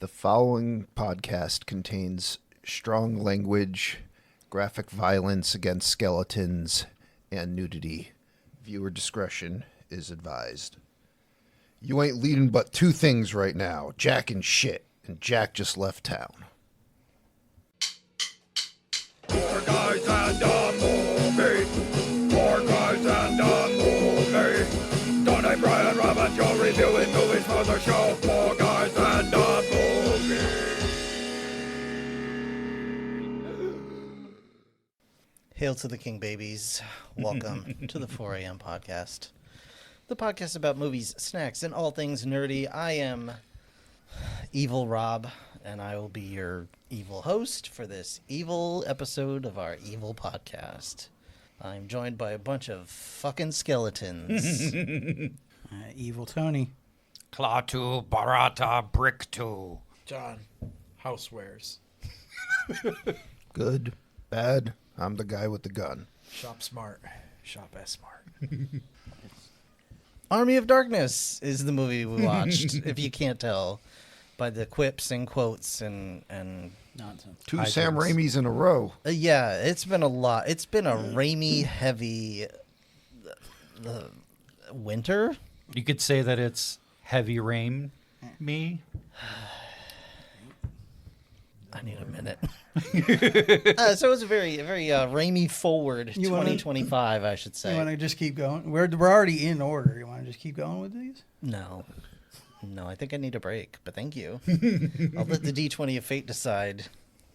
The following podcast contains strong language, graphic violence against skeletons, and nudity. Viewer discretion is advised. You ain't leading but two things right now, Jack and shit, and Jack just left town. Four guys and a movie. Four guys and a movie. Donnie, Brian, Rob, and Joe reviewing movies for the show. Four guys and a movie. Hail to the King, babies. Welcome to the 4 a.m. podcast. The podcast about movies, snacks, and all things nerdy. I am Evil Rob, and I will be your evil host for this evil episode of our evil podcast. I'm joined by a bunch of fucking skeletons. Evil Tony. Klaatu, Barata, Brick 2. John. Housewares. Good, bad, I'm the guy with the gun. Shop smart. Shop as smart. Army of Darkness is the movie we watched, if you can't tell, by the quips and quotes and Nonsense. Two Sam Raimis in a row. yeah, it's been a lot. It's been a Raimi heavy winter. You could say that it's heavy rain. Me? I need a minute. So it's a very Raimi forward 2025, I should say. You want to just keep going? We're already in order. You want to just keep going with these? No, I think I need a break, but thank you. I'll let the D20 of fate decide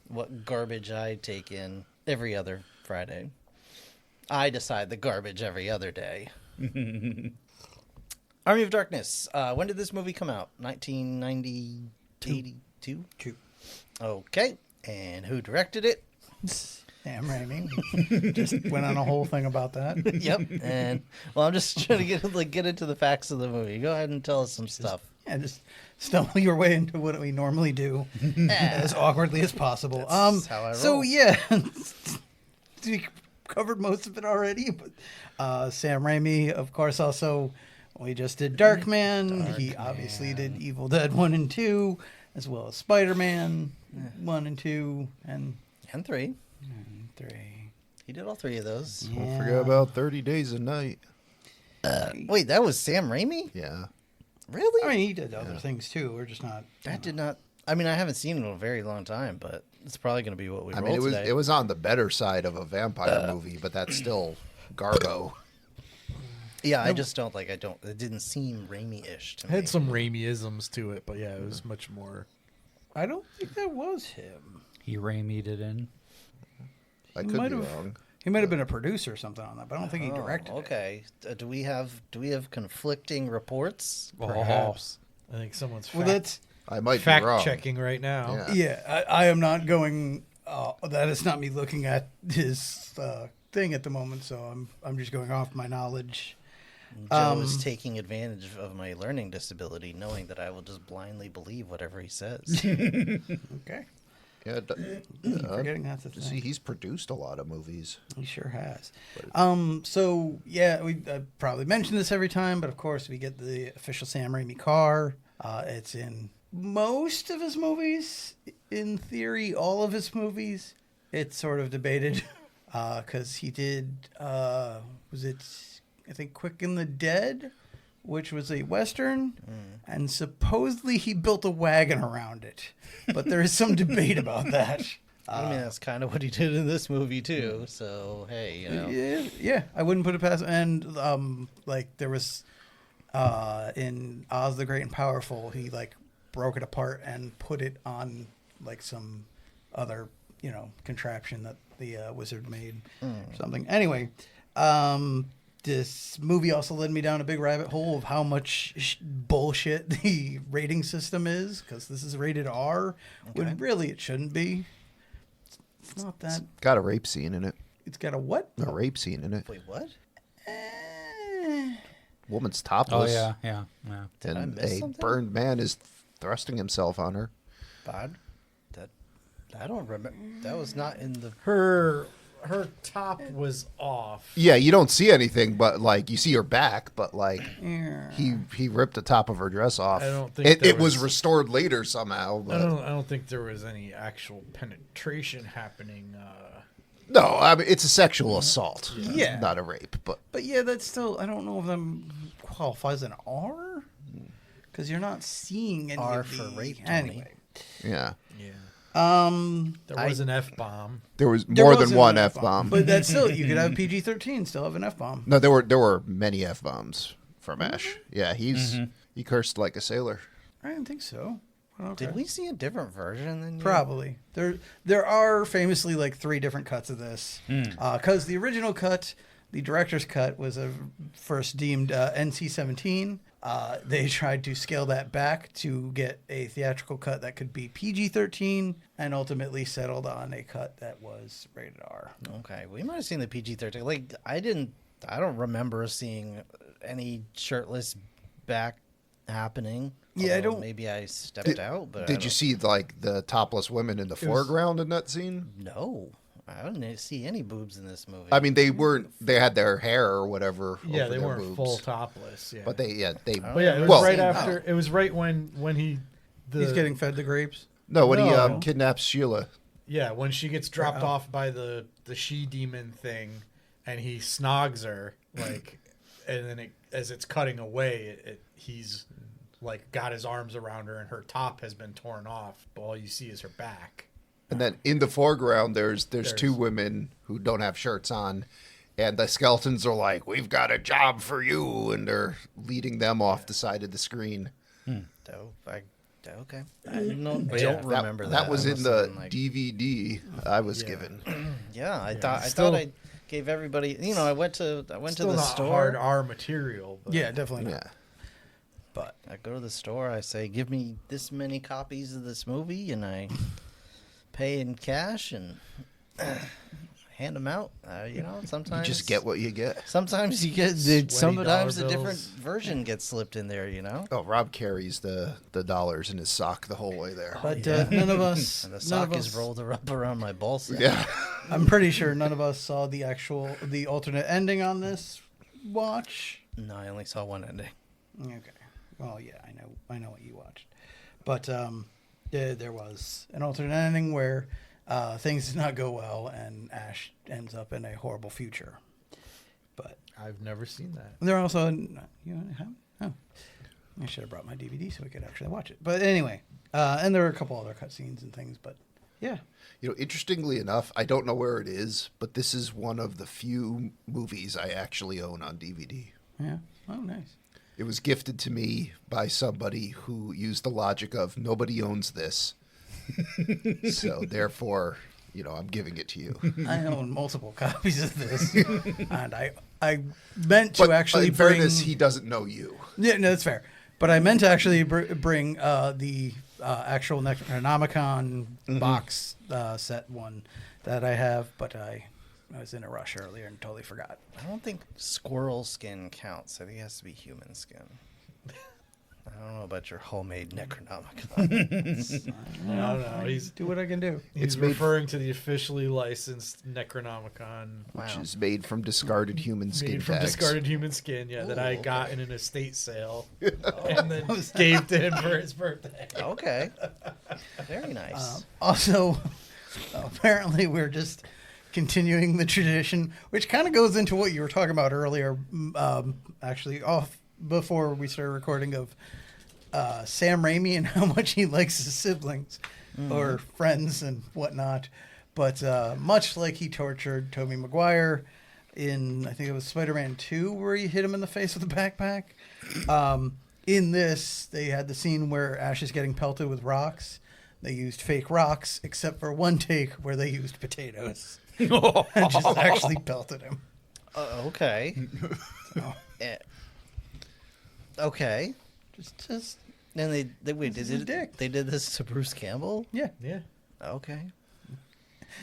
what garbage I take in every other Friday. I decide the garbage every other day. Army of Darkness. When did this movie come out? 1982? Two. Okay. And who directed it? Sam Raimi. Just went on a whole thing about that. Yep. And well, I'm just trying to get into the facts of the movie. Go ahead and tell us some stuff. Yeah, just stumble your way into what we normally do as awkwardly as possible. That's how I roll. So yeah, we covered most of it already. But Sam Raimi, of course, also we just did Darkman. He obviously did Evil Dead 1 and 2, as well as Spider-Man 1 and 2 and 3. 3. He did all three of those. Yeah. Don't forget about 30 Days a Night. Wait, that was Sam Raimi? Yeah. Really? I mean, he did other things too. We're just not. That did not. I mean, I haven't seen it in a very long time, but it's probably going to be what we I roll mean, today. it was on the better side of a vampire movie, but that's still Garbo. Yeah, I just don't like. It didn't seem Raimi-ish to me. Had some Raimi-isms to it, but yeah, it was much more. I don't think that was him. He Raimi'd it in. I could be Might have- wrong. He might have been a producer or something on that, but I don't think he directed it. Okay. Do we have conflicting reports? Perhaps. I think someone's Well, that's I might fact be wrong. checking right now. Yeah. yeah. I am not going. That is not me looking at his thing at the moment. So I'm just going off my knowledge. Joe is taking advantage of my learning disability, knowing that I will just blindly believe whatever he says. Okay. Yeah, Forgetting that's the see, thing. he's produced a lot of movies. He sure has. So yeah, I probably mention this every time, but of course we get the official Sam Raimi car. It's in most of his movies. In theory, all of his movies. It's sort of debated because he did. Was it? I think Quick and the Dead, which was a Western, and supposedly he built a wagon around it. But there is some debate about that. I mean, that's kind of what he did in this movie too. So hey, you know. Yeah, I wouldn't put it past. And like there was in Oz the Great and Powerful, he like broke it apart and put it on like some other contraption that the wizard made or something. Anyway, this movie also led me down a big rabbit hole of how much bullshit the rating system is, because this is rated R, when really it shouldn't be. It's not that. Got a rape scene in it. It's got a what? A rape scene in it. Wait, what? Woman's Oh, topless. yeah. Did I And miss a something? burned man is thrusting himself on her. Bad? I don't remember. That was not in the. Her her top was off. Yeah, you don't see anything, but like you see her back, but like Yeah. he ripped the top of her dress off. I don't think it there was was- restored later somehow. I But don't think there was any actual penetration happening. no, I mean it's a sexual assault, Yeah. not a rape. But But yeah, that's still, I don't know if that qualifies an R, because you're not seeing any R of for the... rape, Tony. Anyway. yeah, There was an F-bomb. there was There more was than an one F-bomb. F-bomb. But that's still, you could have PG-13, still have an F-bomb. No, there were many F-bombs from Ash. Yeah, he cursed like a sailor. I didn't think so. Okay. Did we see a different version than you? Probably. There are famously like 3 different cuts of this. Because the original cut, the director's cut, was first deemed NC-17. They tried to scale that back to get a theatrical cut that could be PG-13, and ultimately settled on a cut that was rated R. Okay, we might have seen the PG-13. Like I don't remember seeing any shirtless back happening. Yeah, I Although don't- Maybe I stepped out. But I Did you don't- see like the topless women in the foreground in that scene? No, I didn't see any boobs in this movie. I mean, they weren't. They had their hair or whatever. Yeah, over they their weren't boobs. full topless. Yeah, But they. But yeah, it was well, right seen after. that. It was right when he. He's getting fed the grapes. No, when he No. kidnaps Sheila. Yeah, when she gets dropped off by the she demon thing, and he snogs her like, and then as it's cutting away, he's like got his arms around her, and her top has been torn off, but all you see is her back. And then in the foreground, there's 2 women who don't have shirts on, and the skeletons are like, "We've got a job for you," and they're leading them off the side of the screen. Okay, I don't Yeah, remember that. That was I in must the have been, like- DVD I was given. Yeah, I still- thought I gave everybody. You know, I went to Still the not store. hard R material. But Yeah, definitely not. Yeah. But I go to the store. I say, "Give me this many copies of this movie," and I pay in cash and hand them out. You know, You sometimes just get what you get. Sometimes you get. Sweaty Sometimes a dollar different bills. version gets slipped in there. You know, Oh, Rob carries the dollars in his sock the whole way there. but none of us... and the none sock of is us- rolled up around my ball sack. Yeah. I'm pretty sure none of us saw the alternate ending on this watch. No, I only saw one ending. Okay. Well, yeah, I know what you watched. But there was an alternate ending where things did not go well, and Ash ends up in a horrible future. But I've never seen that. there are also oh, I should have brought my DVD so we could actually watch it. But anyway, and there were a couple other cutscenes and things. But yeah, You know, interestingly enough, I don't know where it is, but this is one of the few movies I actually own on DVD. yeah. Oh, nice. It was gifted to me by somebody who used the logic of nobody owns this. So therefore, you know, I'm giving it to you. I own multiple copies of this, and I meant to But actually in bring. fairness, he doesn't know you. Yeah, no, that's fair. But I meant to actually bring the actual Necronomicon box set one that I have, but I was in a rush earlier and totally forgot. I don't think squirrel skin counts. I think it has to be human skin. I don't know about your homemade Necronomicon. I don't know. He's Do what I can do. He's referring to the officially licensed Necronomicon Which Wow. is made from discarded human skin made from tags. discarded human skin, that I Ooh, got in an estate sale and then gave to him for his birthday. Okay. Very nice. Also, apparently, we're just continuing the tradition, which kind of goes into what you were talking about earlier, actually, off before we started recording, of Sam Raimi and how much he likes his siblings or friends and whatnot. But much like he tortured Tobey Maguire in, I think it was Spider-Man 2, where he hit him in the face with a backpack. In this, they had the scene where Ash is getting pelted with rocks. They used fake rocks, except for one take where they used potatoes and just actually pelted him. Okay. Eh, okay. Just And they wait. This is They his dick. They did this to Bruce Campbell. yeah. Yeah, Okay.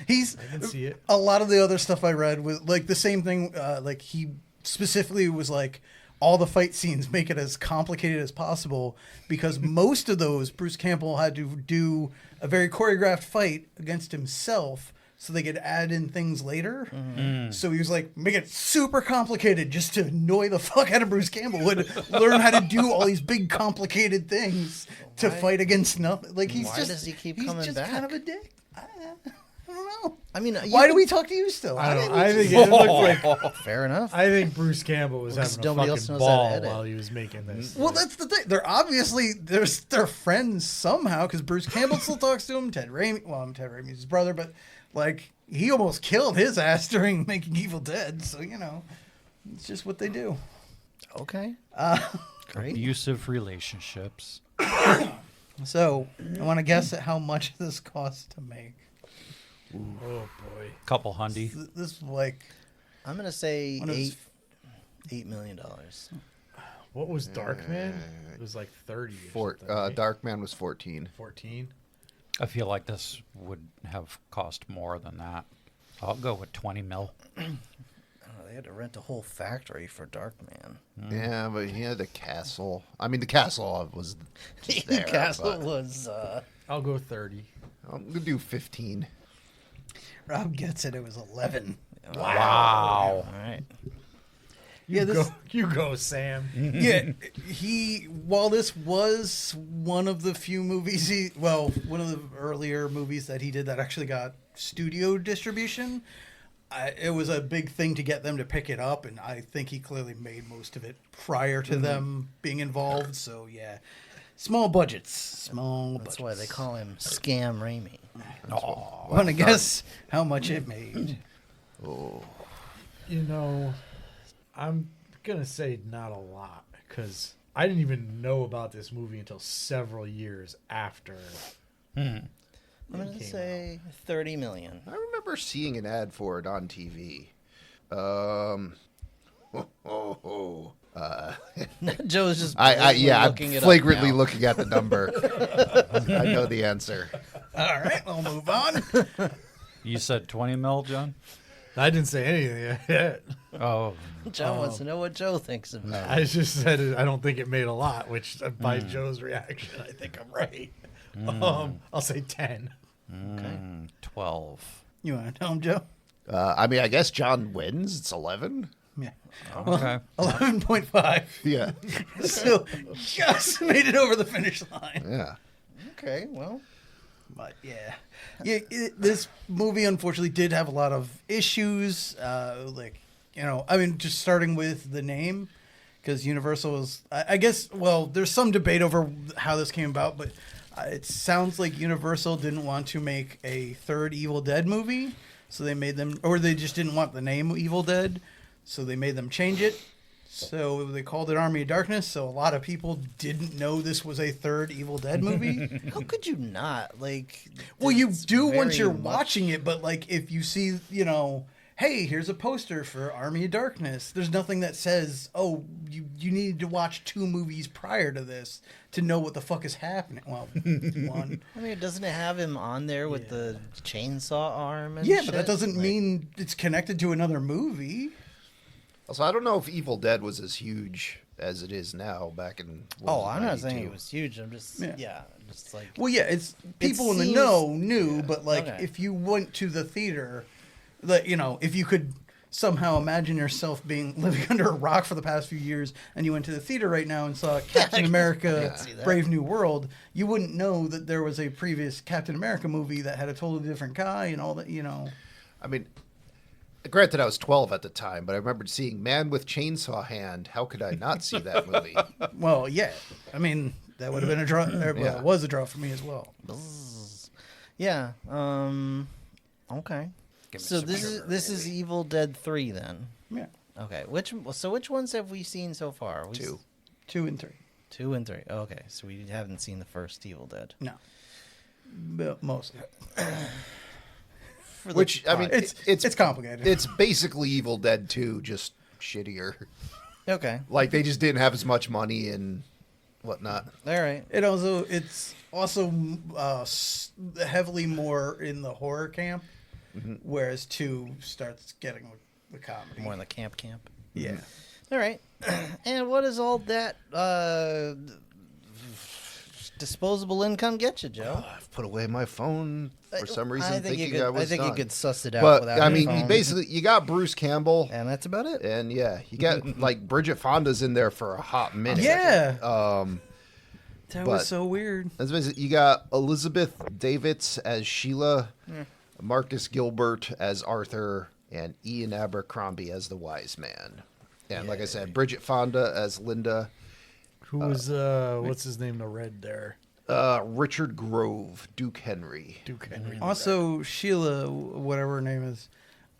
He's I can see it. a lot of the other stuff I read was like the same thing. Like he specifically was like, all the fight scenes make it as complicated as possible because most of those Bruce Campbell had to do a very choreographed fight against himself so they could add in things later. So he was like, make it super complicated just to annoy the fuck out of Bruce Campbell. Would learn how to do all these big complicated things to fight against nothing. Like Why does he keep coming he's just back? kind of a dick. I don't know. I mean, Why do we talk to you still? I don't know. I think it looked like. Fair enough. I think Bruce Campbell was Because having a nobody else fucking knows how to ball edit. while he was making this. Well, that's the thing. They're friends somehow because Bruce Campbell still talks to him. Ted Raimi, well, Ted Raimi's his brother, but like he almost killed his ass during making Evil Dead. So it's just what they do. Okay. Great. Abusive relationships. So I want to guess at how much this cost to make. Oh boy. Couple hundy. This is like I'm gonna say One of his- $8 million. What was Darkman? It was like 30 or something, right? Darkman was 14. 14. I feel like this would have cost more than that. I'll go with 20 mil. Oh, they had to rent a whole factory for Darkman. Yeah, but he had the castle. I mean, the castle was just there. The castle but was. I'll go 30. I'm gonna do 15. Rob gets it. It was 11. Wow. All right. Yeah, this. You go, Sam. Yeah, while this was one of the few movies one of the earlier movies that he did that actually got studio distribution, it was a big thing to get them to pick it up, and I think he clearly made most of it prior to them being involved. So yeah, small budgets. That's why they call him Scam Raimi. Want to guess how much it made? You know, I'm going to say not a lot because I didn't even know about this movie until several years after. I'm going to say 30 million. I remember seeing an ad for it on TV. Joe's just I'm looking it flagrantly up now. looking at the number. I know the answer. All right, we'll move on. You said 20 mil, John? I didn't say anything yet. Oh, John wants to know what Joe thinks of that. I just said I don't think it made a lot, which by Joe's reaction, I think I'm right. I'll say 10. Okay. 12. You want to tell him, Joe? I mean, I guess John wins. It's 11. Yeah, Okay. 11.5. Yeah. So just made it over the finish line. Yeah. Okay, well. But this movie unfortunately did have a lot of issues. Just starting with the name, because Universal was, I guess, well, there's some debate over how this came about, but it sounds like Universal didn't want to make a third Evil Dead movie, so they made them, or they just didn't want the name Evil Dead, so they made them change it. So they called it Army of Darkness, so a lot of people didn't know this was a third Evil Dead movie. How could you not? Like, Well, you it's do once very you're much- watching it, but like if you see, hey, here's a poster for Army of Darkness. There's nothing that says, oh, you need to watch 2 movies prior to this to know what the fuck is happening. Well, one. I mean, doesn't it have him on there with the chainsaw arm and Yeah, shit? but that doesn't Like, mean it's connected to another movie. Also, I don't know if Evil Dead was as huge as it is now back in. Oh, I'm not 92? saying it was huge. I'm just, just like. Well, yeah, it's people in the seems- know knew, but like Okay. if you went to the theater, if you could somehow imagine yourself living under a rock for the past few years, and you went to the theater right now and saw Captain America: see that. Brave New World, you wouldn't know that there was a previous Captain America movie that had a totally different guy and all that. I mean, granted, I was 12 at the time, but I remember seeing Man with Chainsaw Hand. How could I not see that movie? Well, yeah, I mean that would have been a draw. Yeah. It was a draw for me as well. Yeah. Okay. Give me So some this is Evil Dead 3 then. Yeah, Okay. Which ones have we seen so far? 2. 2 and 3. 2 and 3. Okay. So we haven't seen the first Evil Dead. No, but mostly. For the Which, I mean, It's complicated. It's basically Evil Dead 2, just shittier. Okay. Like, they just didn't have as much money and whatnot. All right. It's also heavily more in the horror camp, whereas 2 starts getting the comedy. More in the camp. Yeah. All right. And what is all that disposable income get you, Joe? I've put away my phone for some reason, I think thinking you could, I was I think done. you could suss it out But without I your mean, phone. you got Bruce Campbell, And that's about it. and yeah, you got like Bridget Fonda's in there for a hot minute. Yeah. but- That was so weird. That's basically, you got Elizabeth Davids as Sheila, Marcus Gilbert as Arthur, and Ian Abercrombie as the Wise Man. And like I said, Bridget Fonda as Linda, Who was what's his name? The red there, Richard Grove, Duke Henry. Duke Henry. Also, Sheila, whatever her name is,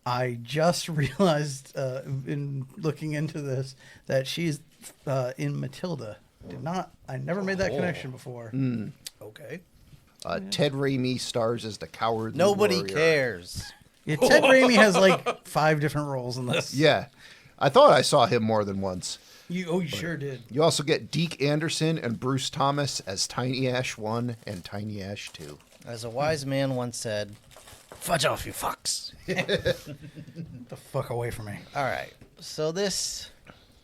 I just realized in looking into this that she's in Matilda. I never made that connection before. Okay. Ted Raimi stars as the Cowardly Nobody Warrior. cares. Yeah, Ted Raimi has like 5 different roles in this. Yeah, I thought I saw him more than once. You sure did. You also get Deke Anderson and Bruce Thomas as Tiny Ash 1 and Tiny Ash 2. As a wise man once said, fudge off, you fucks. The fuck away from me. All right. So this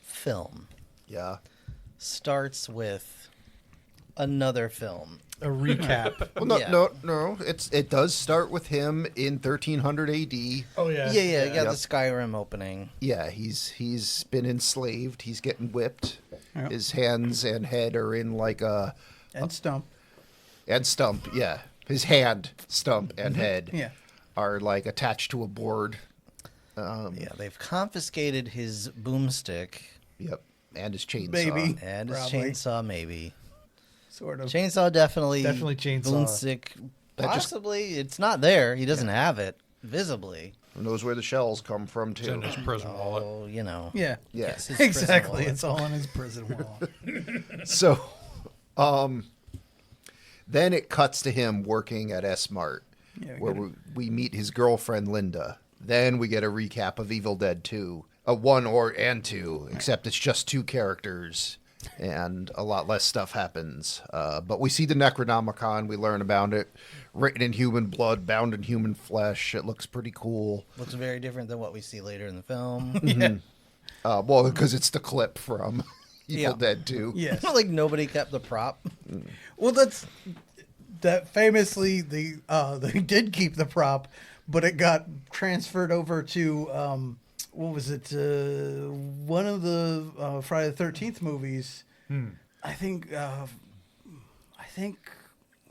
film Yeah. starts with another film. A recap. Well, no, Yeah. no. It does start with him in 1300 AD. Oh yeah. Yeah, you got Yep. the Skyrim opening. Yeah, he's been enslaved. He's getting whipped. Yep. His hands and head are in like a And Stump. and stump. Yeah, his hand, stump, and head Yeah. are like attached to a board. Yeah, they've confiscated his boomstick Yep, and his chainsaw. Baby. and his Probably. chainsaw, maybe. Sort of. Chainsaw definitely. Definitely chainsaw. Boomstick, That just- possibly. It's not there. He doesn't have it visibly. Who knows where the shells come from It's in too? his prison wallet. Oh, you know. Yeah. Yeah. It's his prison Exactly. wallet. It's all in his prison wallet. So, then it cuts to him working at S-Mart, Yeah, we where get we meet his girlfriend Linda. Then we get a recap of Evil Dead 2, 1 and 2, except it's just 2 characters, and a lot less stuff happens. But we see the Necronomicon, we learn about it, written in human blood, bound in human flesh. It looks pretty cool. Looks very different than what we see later in the film. Well, because it's the clip from Evil Yeah. Dead 2. Yes. Like nobody kept the prop. Well, that famously they did keep the prop, but it got transferred over to what was it? One of the Friday the 13th movies. I think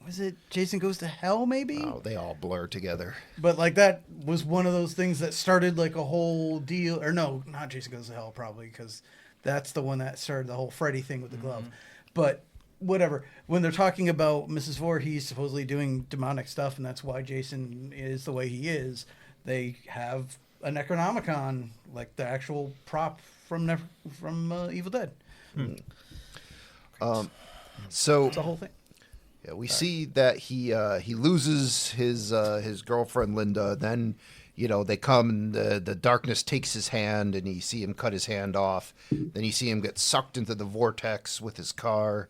was it Jason Goes to Hell maybe? Oh, they all blur together. But like that was one of those things that started like a whole deal. Or no, not Jason Goes to Hell probably, because that's the one that started the whole Freddy thing with the glove. But whatever. When they're talking about Mrs. Voorhees supposedly doing demonic stuff, and that's why Jason is the way he is, they have a Necronomicon, like the actual prop from Evil Dead. So It's the whole thing. yeah, we see that he loses his girlfriend Linda. Then, they come and the darkness takes his hand, and you see him cut his hand off. Then you see him get sucked into the vortex with his car,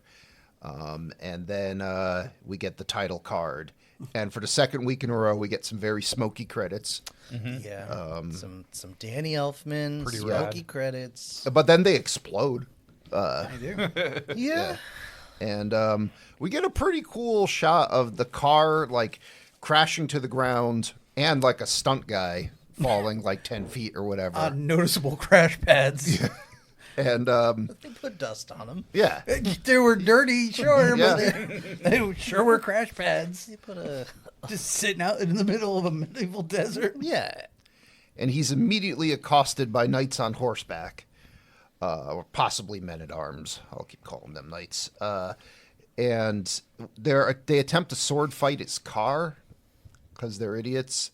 and then we get the title card. And for the second week in a row, we get some very smoky credits. Yeah. Some Danny Elfman, Pretty smoky rad. credits. But then they explode. I do. Yeah. And we get a pretty cool shot of the car like crashing to the ground and like a stunt guy falling like 10 feet or whatever. Noticeable crash pads. And They put dust on him. yeah, They were dirty, sure, Yeah. but they sure were crash pads. They put a Just sitting out in the middle of a medieval desert. yeah. and he's immediately accosted by knights on horseback, or possibly men at arms. I'll keep calling them knights. And they attempt to sword fight his car because they're idiots.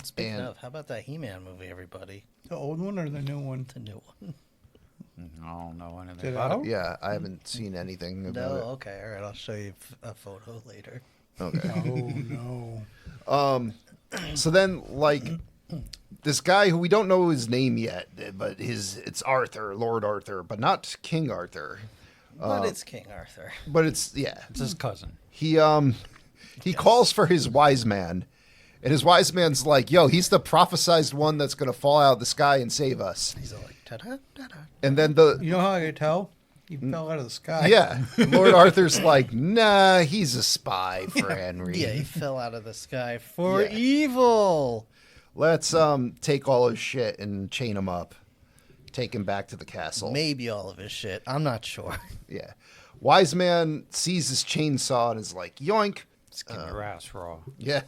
Speaking And- of, how about that He-Man movie, everybody? The old one or the new one? The new one. I don't know anything Did it about out? it. Yeah, I haven't seen anything No, about okay, all right. I'll show you a photo later. it. Okay. Oh no. So then, like, this guy who we don't know his name yet, but it's Arthur, Lord Arthur, but not King Arthur. But it's King Arthur. But it's It's his cousin. he calls for his wise man, and his wise man's like, "Yo, he's the prophesized one that's gonna fall out of the sky and save us." He's all like, ta-da, ta-da. And then You know how I could tell? He fell out of the sky. Yeah. Lord Arthur's like, nah, he's a spy for Henry. Yeah, he fell out of the sky for Yeah. evil. Let's take all his shit and chain him up. Take him back to the castle. Maybe all of his shit. I'm not sure. Yeah. Wise man sees his chainsaw and is like, yoink. Skin your ass raw. Yeah.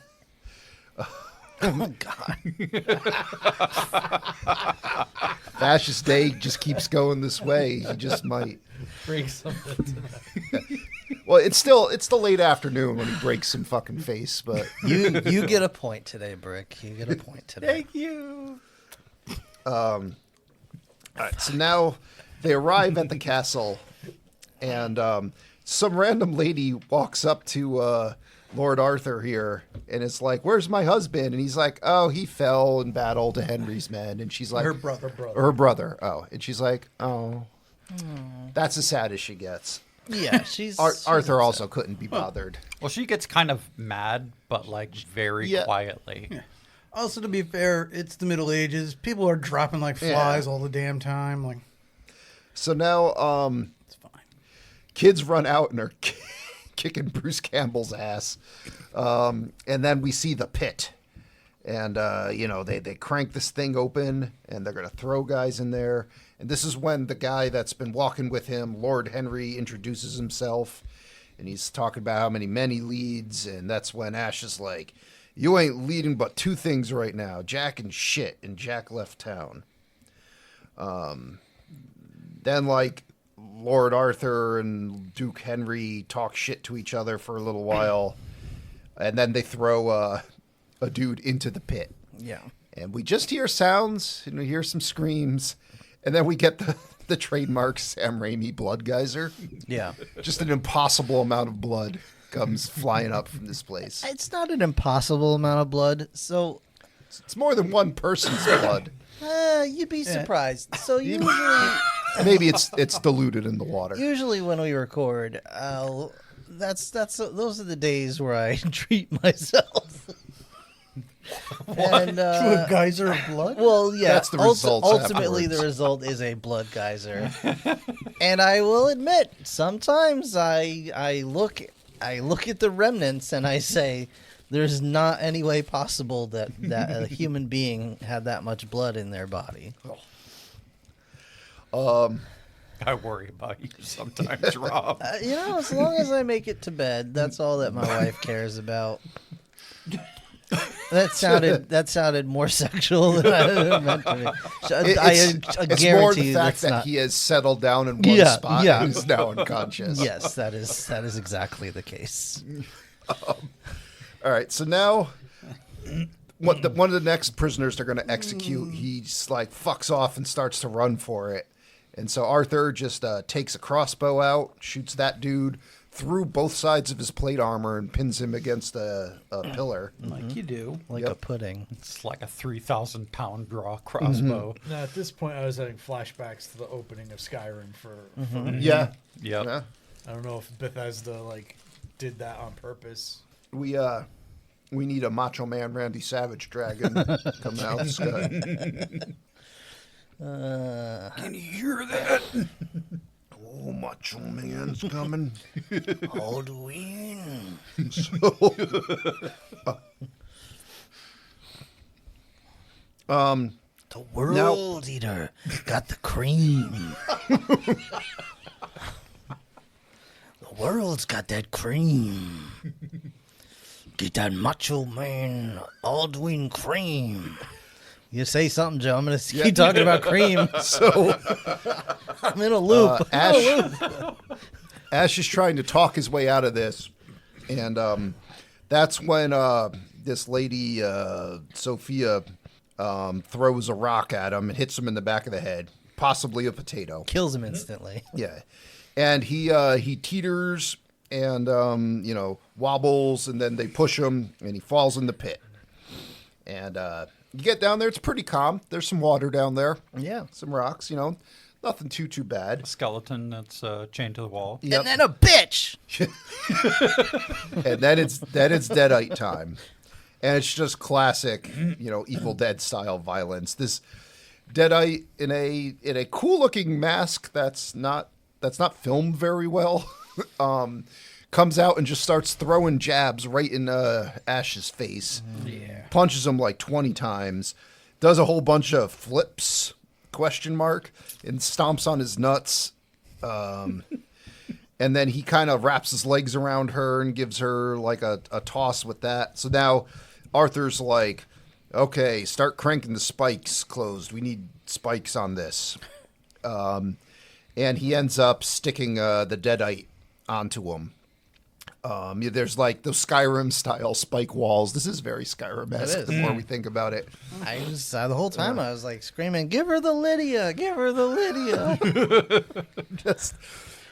Oh, God. Fascist Day just keeps going this way. He just might. Break something tonight. Well, it's the late afternoon when he breaks some fucking face, but You get a point today, Brick. You get a point today. Thank you. all right, so now they arrive at the castle, and some random lady walks up to Lord Arthur here, and it's like, "Where's my husband?" And he's like, "Oh, he fell in battle to Henry's men." And she's like, Her brother. Her brother. Oh, and she's like, "Oh, that's as sad as she gets." Yeah, she's Arthur upset. also couldn't be bothered. Well, she gets kind of mad, but like very Yeah. quietly. Also, to be fair, it's the Middle Ages. People are dropping like flies all the damn time. Like, So now, it's fine. kids run out and are kicking Bruce Campbell's ass, and then we see the pit, and they crank this thing open, and they're gonna throw guys in there. And this is when the guy that's been walking with him, Lord Henry, introduces himself, and he's talking about how many men he leads, and that's when Ash is like, "You ain't leading but two things right now, Jack and shit," and Jack left town. Then, like, Lord Arthur and Duke Henry talk shit to each other for a little while, and then they throw a dude into the pit. Yeah. And we just hear sounds, and we hear some screams, and then we get the trademark Sam Raimi blood geyser. Yeah. Just an impossible amount of blood comes flying up from this place. It's not an impossible amount of blood, so It's more than one person's blood. you'd be surprised. So usually Maybe it's diluted in the water. when we record, those are the days where I treat myself. And To a geyser of blood? well, yeah, That's the results ultimately afterwards. the result is a blood geyser. And I will admit, sometimes I look at the remnants and I say, there's not any way possible that a human being had that much blood in their body. I worry about you sometimes, Rob. As long as I make it to bed, that's all that my wife cares about. That sounded more sexual than I meant to be. I It's guarantee more the you fact that's that not. he has settled down in one Yeah, spot yeah. and is now unconscious. Yes, that is exactly the case. All right, so now one of the next prisoners they're going to execute, he's like fucks off and starts to run for it. And so Arthur just takes a crossbow out, shoots that dude through both sides of his plate armor and pins him against a pillar. Like you do. Like a pudding. It's like a 3,000-pound draw crossbow. Now, at this point, I was having flashbacks to the opening of Skyrim for Yeah. Yep. Yeah. I don't know if Bethesda did that on purpose. We need a Macho Man Randy Savage dragon coming out of the sky. Can you hear that? Oh, Macho Man's coming. Halloween. The World Eater got the cream. The world's got that cream. Get that Macho Man Alduin cream. You say something, Joe. I'm going to keep talking about cream. So I'm in a loop. Ash is trying to talk his way out of this, and that's when this lady Sophia throws a rock at him and hits him in the back of the head, possibly a potato. Kills him instantly. Yeah, and he teeters and wobbles, and then they push him, and he falls in the pit. And you get down there; it's pretty calm. There's some water down there. Yeah. Some rocks. Nothing too bad. A skeleton that's chained to the wall. Yep. And then a bitch. And then it's Deadite time, and it's just classic, Evil Dead style violence. This Deadite in a cool looking mask that's not that's not filmed very well. Comes out and just starts throwing jabs right in Ash's face. Yeah. Punches him like 20 times. Does a whole bunch of flips, ? And stomps on his nuts. And then he kind of wraps his legs around her and gives her like a toss with that. So now Arthur's like, okay, start cranking the spikes closed. We need spikes on this. And he ends up sticking the Deadite onto him. There's like those Skyrim style spike walls. This is very Skyrim-esque It is. the more we think about it. I was the whole time I was like screaming, "Give her the Lydia! Give her the Lydia!" Just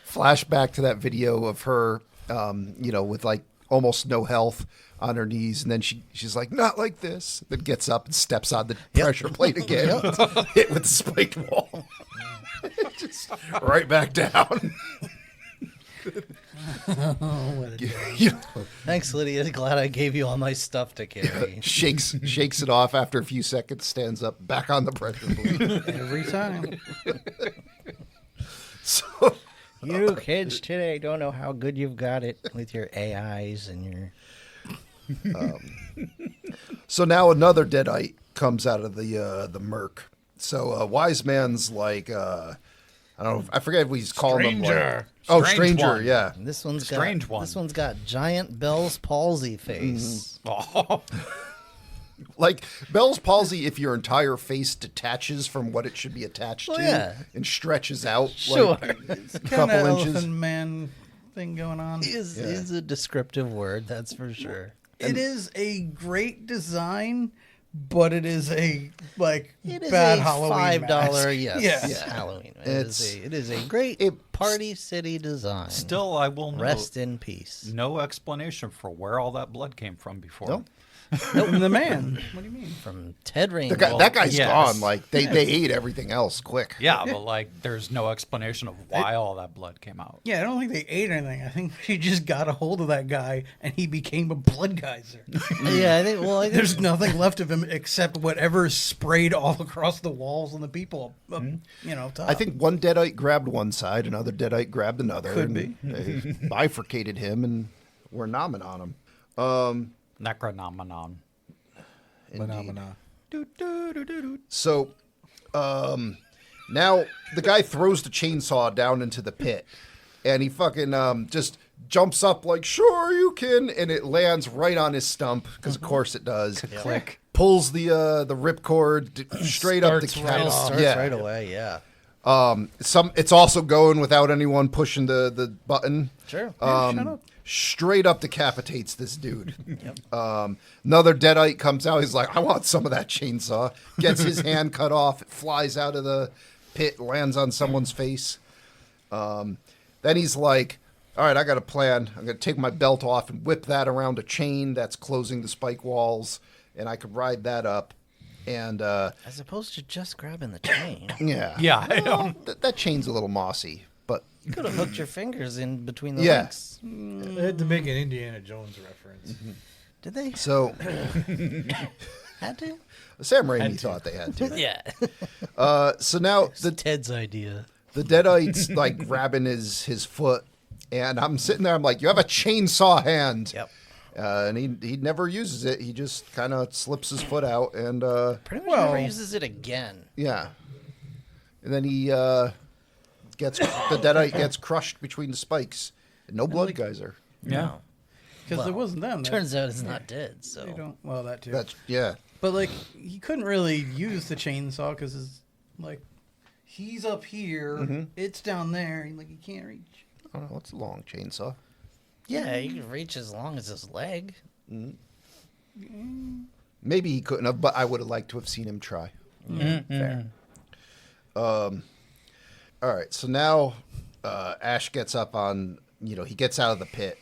flashback to that video of her, with like almost no health on her knees, and then she's like, "Not like this." Then gets up and steps on the pressure plate again, hit with the spiked wall, just right back down. Thanks, Lydia. Glad I gave you all my stuff to carry. Shakes it off after a few seconds, stands up, back on the pressure plate. Every time. So, You kids today don't know how good you've got it with your AIs and your. so now another Deadite comes out of the murk. So Wise Man's like, I don't know, I forget what he's calling him. Like, Strange Stranger, one. yeah. And this one's Strange got one. This one's got giant Bell's palsy face. Oh, Like Bell's palsy, if your entire face detaches from what it should be attached Well, to yeah. and stretches out Sure. like a Kind couple of inches. elephant man thing going on. Is a descriptive word, that's for sure. It is a great design, but it is a like It is bad a Halloween $5, mask. yes, Yeah. Halloween. It's- It is a great Party City design. still, I will Rest note, in peace. no explanation for where all that blood came from before. Nope. The man. What do you mean? From Ted Raimi. That guy's yes. gone. Like they ate everything else quick. Yeah, but like, there's no explanation of why all that blood came out. Yeah, I don't think they ate anything. I think she just got a hold of that guy and he became a blood geyser. Yeah, I think. Well, I think There's nothing left of him except whatever sprayed all across the walls and the people. Top. I think one Deadite grabbed one side, another Deadite grabbed another. Could and be. They bifurcated him and were nomming on him. Necronomenon. Phenomena. So, now the guy throws the chainsaw down into the pit, and he fucking just jumps up like, "Sure you can," and it lands right on his stump because of course it does. Click. Pulls the ripcord straight up the Starts right cat. off. starts Yeah. right away. Yeah. It's also going without anyone pushing the button. Sure. Shut up. Straight up decapitates this dude. Another Deadite comes out. He's like, "I want some of that chainsaw." Gets his hand cut off. It flies out of the pit, lands on someone's face. Then he's like, "All right, I got a plan. I'm going to take my belt off and whip that around a chain that's closing the spike walls, and I could ride that up." And As opposed to just grabbing the chain, yeah, Yeah, I know. that chain's a little mossy, but you could have hooked your fingers in between the Yeah. links. They had to make an Indiana Jones reference. Did they? so Had to? Sam Raimi Had to. thought they had to. Yeah. So now It's Ted's idea. the Deadite's like grabbing his foot, and I'm sitting there. I'm like, "You have a chainsaw hand." Yep. And he never uses it. He just kind of slips his foot out, and Pretty much Well- never uses it again. yeah. And then he gets the Deadite gets crushed between the spikes. And no blood geyser. Yeah. Because it wasn't them. Turns out it's not dead, so. They don't. Well, that too. That's yeah. But like, he couldn't really use the chainsaw because it's like he's up here, it's down there, and like he can't reach. I don't know. It's a long chainsaw. Yeah, he can reach as long as his leg. Maybe he couldn't have, but I would have liked to have seen him try. Fair. All right, so now Ash gets up on, he gets out of the pit,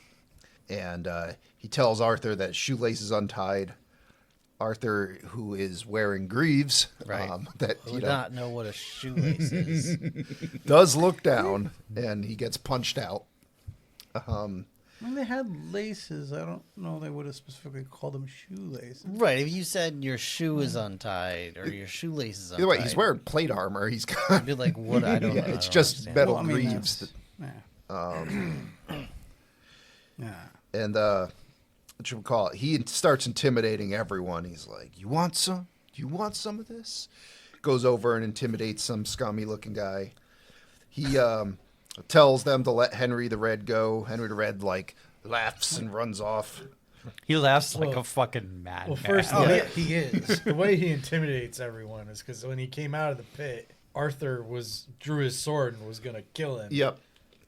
and he tells Arthur that his shoelace is untied. Arthur, who is wearing greaves, Right. that Who would not know what a shoelace is. does look down, and he gets punched out. I mean, they had laces. I don't know they would have specifically called them shoelaces. Right. If you said your shoe is untied or your shoelace is untied. Either way, he's wearing plate armor. He's got. I'd be like, what? I don't know. It's I don't just understand. metal Well, I mean, greaves. Yeah. And what you would call it? He starts intimidating everyone. He's like, "You want some? Do you want some of this?" Goes over and intimidates some scummy-looking guy. He tells them to let Henry the Red go. Henry the Red laughs and runs off. He laughs like a fucking madman. Well, first, he is. The way he intimidates everyone is because when he came out of the pit, Arthur drew his sword and was going to kill him. Yep.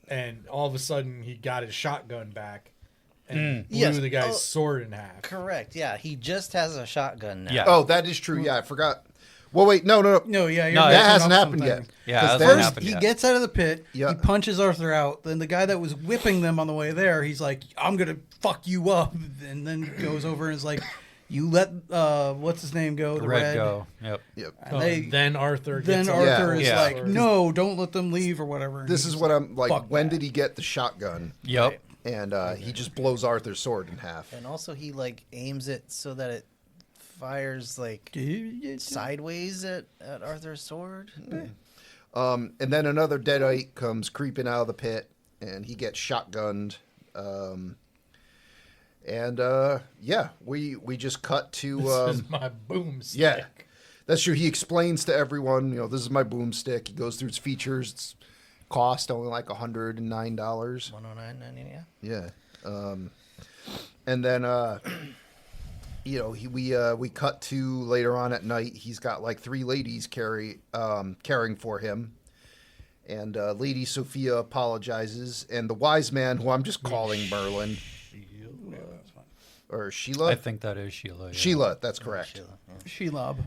And all of a sudden, he got his shotgun back and blew Yes. the guy's sword in half. Correct. Yeah. He just has a shotgun now. Yeah. Oh, that is true. Yeah, I forgot. Well, wait, no. No, yeah, you're No, mixing That hasn't up happened something. yet. Yeah, 'Cause it then- hasn't First, happened he yet. gets out of the pit. Yeah. He punches Arthur out. Then the guy that was whipping them on the way there, he's like, "I'm gonna fuck you up," and then goes over and is like, "You let what's his name go? The red go. Yep. Yep. And Then Arthur then gets Arthur is Yeah. like, "No, don't let them leave" or whatever. And This he's is what I'm like. "Fuck When that." did he get the shotgun? Yep. And he just blows Arthur's sword in half. And also, he aims it so that it fires sideways at Arthur's sword. And then another Deadite comes creeping out of the pit, and he gets shotgunned. We just cut to This is my boomstick. yeah, that's true. He explains to everyone, this is my boomstick. He goes through its features. It's cost only like $109. $109.90. Yeah. Yeah. And then we cut to later on at night. He's got like 3 ladies caring for him. And Lady Sophia apologizes, and the wise man, who I'm just calling Merlin, or Sheila. I think that is Sheila. Yeah. Sheila, that's correct. Shelob.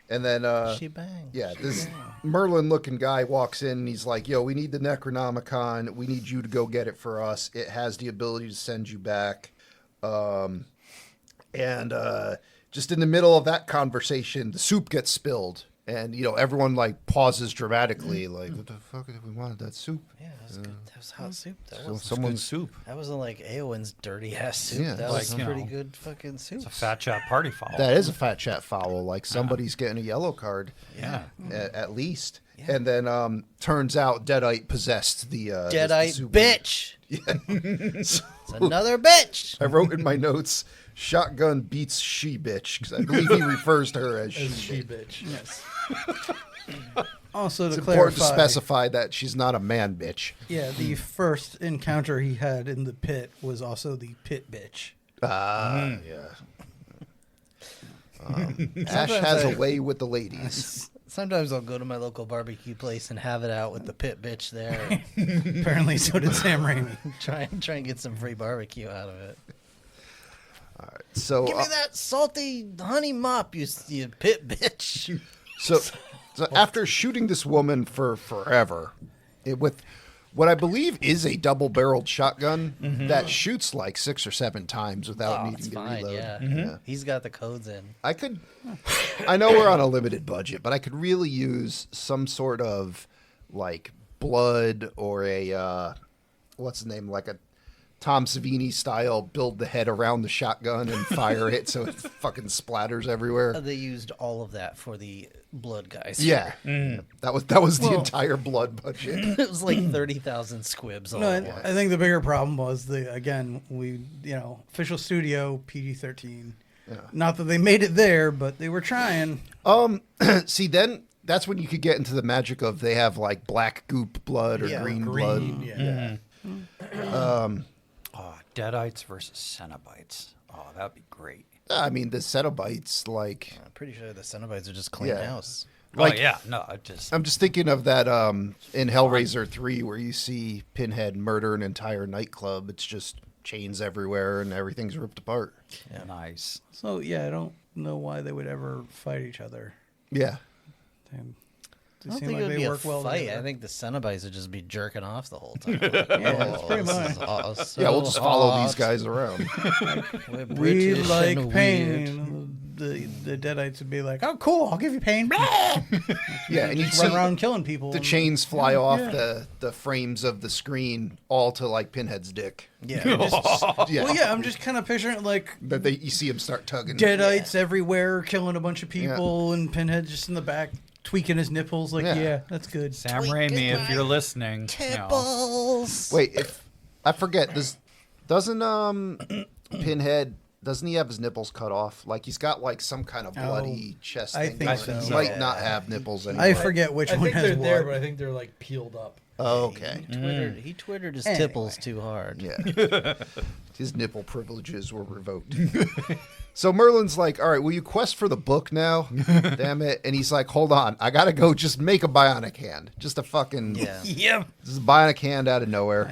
And then She bang. yeah, this Merlin-looking guy walks in, and he's like, "Yo, we need the Necronomicon. We need you to go get it for us. It has the ability to send you back." Just in the middle of that conversation, the soup gets spilled, and everyone pauses dramatically, like, "What the fuck? We wanted that soup." Yeah, that was good. That was hot soup. That So was someone's soup. That wasn't like Eowyn's dirty ass soup. Yeah, that like, was you pretty know, good fucking soup. It's a fat chat party foul. That is a fat chat foul. Like somebody's getting a yellow card, Yeah. at least. And then turns out Deadite possessed the Deadite soup. bitch. It's another bitch. I wrote in my notes, "Shotgun beats she bitch," because I believe he refers to her as She she. bitch. Yes. Also, It's to important to clarify, specify that she's not a man bitch. yeah, the first encounter he had in the pit was also the pit bitch. Yeah. Ash has a way with the ladies. Sometimes I'll go to my local barbecue place and have it out with the pit bitch there. Apparently, so did Sam Raimi. try and get some free barbecue out of it. So, Give me that salty honey mop, you pit bitch. so after shooting this woman for forever, with what I believe is a double-barreled shotgun that shoots like 6 or 7 times without Oh, needing it's to fine, reload. yeah. He's got the codes in. I know we're on a limited budget, but I could really use some sort of blood or a what's the name, like a Tom Savini style, build the head around the shotgun and fire it so it fucking splatters everywhere. They used all of that for the blood guys. Yeah, that was the entire blood budget. It was like 30,000 squibs all No, at I once. think the bigger problem was official studio PG-13. Not that they made it there, but they were trying. See, then that's when you could get into the magic of they have black goop blood or Yeah, green blood. Yeah. Oh, Deadites versus Cenobites. Oh, that'd be great. I mean, the Cenobites, I'm pretty sure the Cenobites are just clean Yeah. house. Like- oh yeah, no, I just I'm just thinking of that in Hellraiser 3 where you see Pinhead murder an entire nightclub. It's just chains everywhere and everything's ripped apart. nice. So, yeah, I don't know why they would ever fight each other. Yeah. They I don't seem think like it would they be a work well fight. together. I think the Cenobites would just be jerking off the whole time. Yeah, that's pretty much. Yeah, we'll just follow these guys around. We're We British like and pain. the Deadites would be like, "Oh, cool, I'll give you pain." Yeah, and you Just run see around killing people. the chains fly off the frames of the screen, all to like Pinhead's dick. Yeah. Yeah, Well, yeah, I'm just kind of picturing like that you see him start tugging. Deadites everywhere, killing a bunch of people, and Pinhead just in the back tweaking his nipples. Like, Yeah. yeah, that's good. Sam Raimi, if you're listening, Tipples. Wait, if I forget, doesn't Pinhead, doesn't he have his nipples cut off? Like he's got like some kind of bloody chest I thing. think going. so. He might Yeah. not have nipples anymore. I forget which I one think has they're there, what. but I think they're like peeled up. Oh, okay. He twittered his Anyway. tipples too hard. Yeah. His nipple privileges were revoked. So Merlin's like, all right, will you quest for the book now? Damn it. And he's like, hold on. I got to go just make a bionic hand. Just a fucking Yeah. Yep. Just a bionic hand out of nowhere.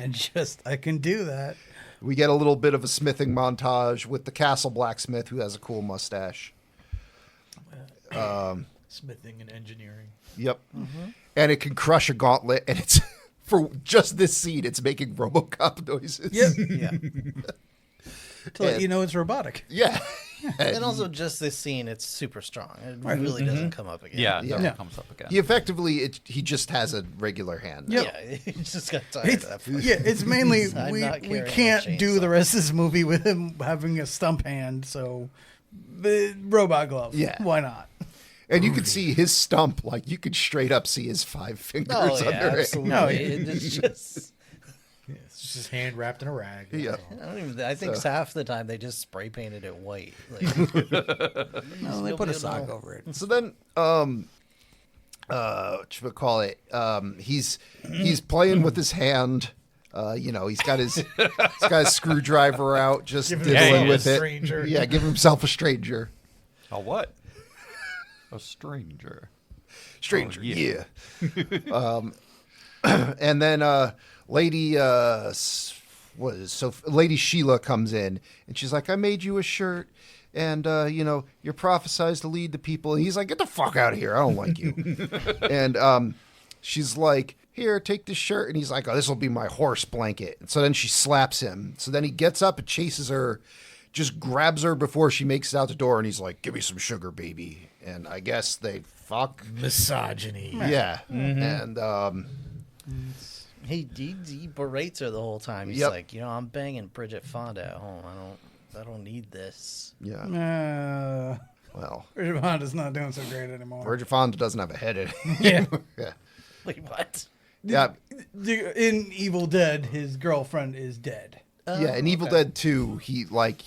I can do that. We get a little bit of a smithing montage with the castle blacksmith who has a cool mustache. Smithing and engineering. Yep. And it can crush a gauntlet. And it's, for just this scene, it's making RoboCop noises. Yep. Yeah. To let you know it's robotic. Yeah. And also just this scene, it's super strong. It really doesn't come up again. yeah, it never Yeah. comes up again. He effectively, he just has a regular hand. Yep. Yeah, he just got tired of that. Yeah, it's mainly I'm we not carrying a can't do the chainsaw. rest of this movie with him having a stump hand, so the robot glove. Yeah. Why not? And you can see his stump, like you could straight up see his 5 fingers Oh, yeah, under absolutely. No, It's just... Yeah, it's just his hand wrapped in a rag. it. Yeah. I think half the time they just spray painted it white. Like, No, they put a sock know. over it. So then, what should we call it? He's playing with his hand. He's got his screwdriver out, just Give diddling himself with a it. stranger. Yeah, give himself a stranger. A what? A stranger. Stranger, Oh, yeah. yeah. And then Lady Lady Sheila comes in and she's like, I made you a shirt and you're prophesized to lead the people. And he's like, get the fuck out of here. I don't like you. And she's like, here, take this shirt. And he's like, oh, this will be my horse blanket. And so then she slaps him. So then he gets up and chases her, just grabs her before she makes it out the door. And he's like, give me some sugar, baby. And I guess they fuck. Misogyny. Yeah. And he berates her the whole time. He's Yep. like, I'm banging Bridget Fonda at home. I don't need this. yeah. Well, Bridget Fonda's not doing so great anymore. Bridget Fonda doesn't have a head in it. Yeah. Yeah. Wait, what? Yeah. In Evil Dead, his girlfriend is dead. Yeah, in Evil Dead 2, he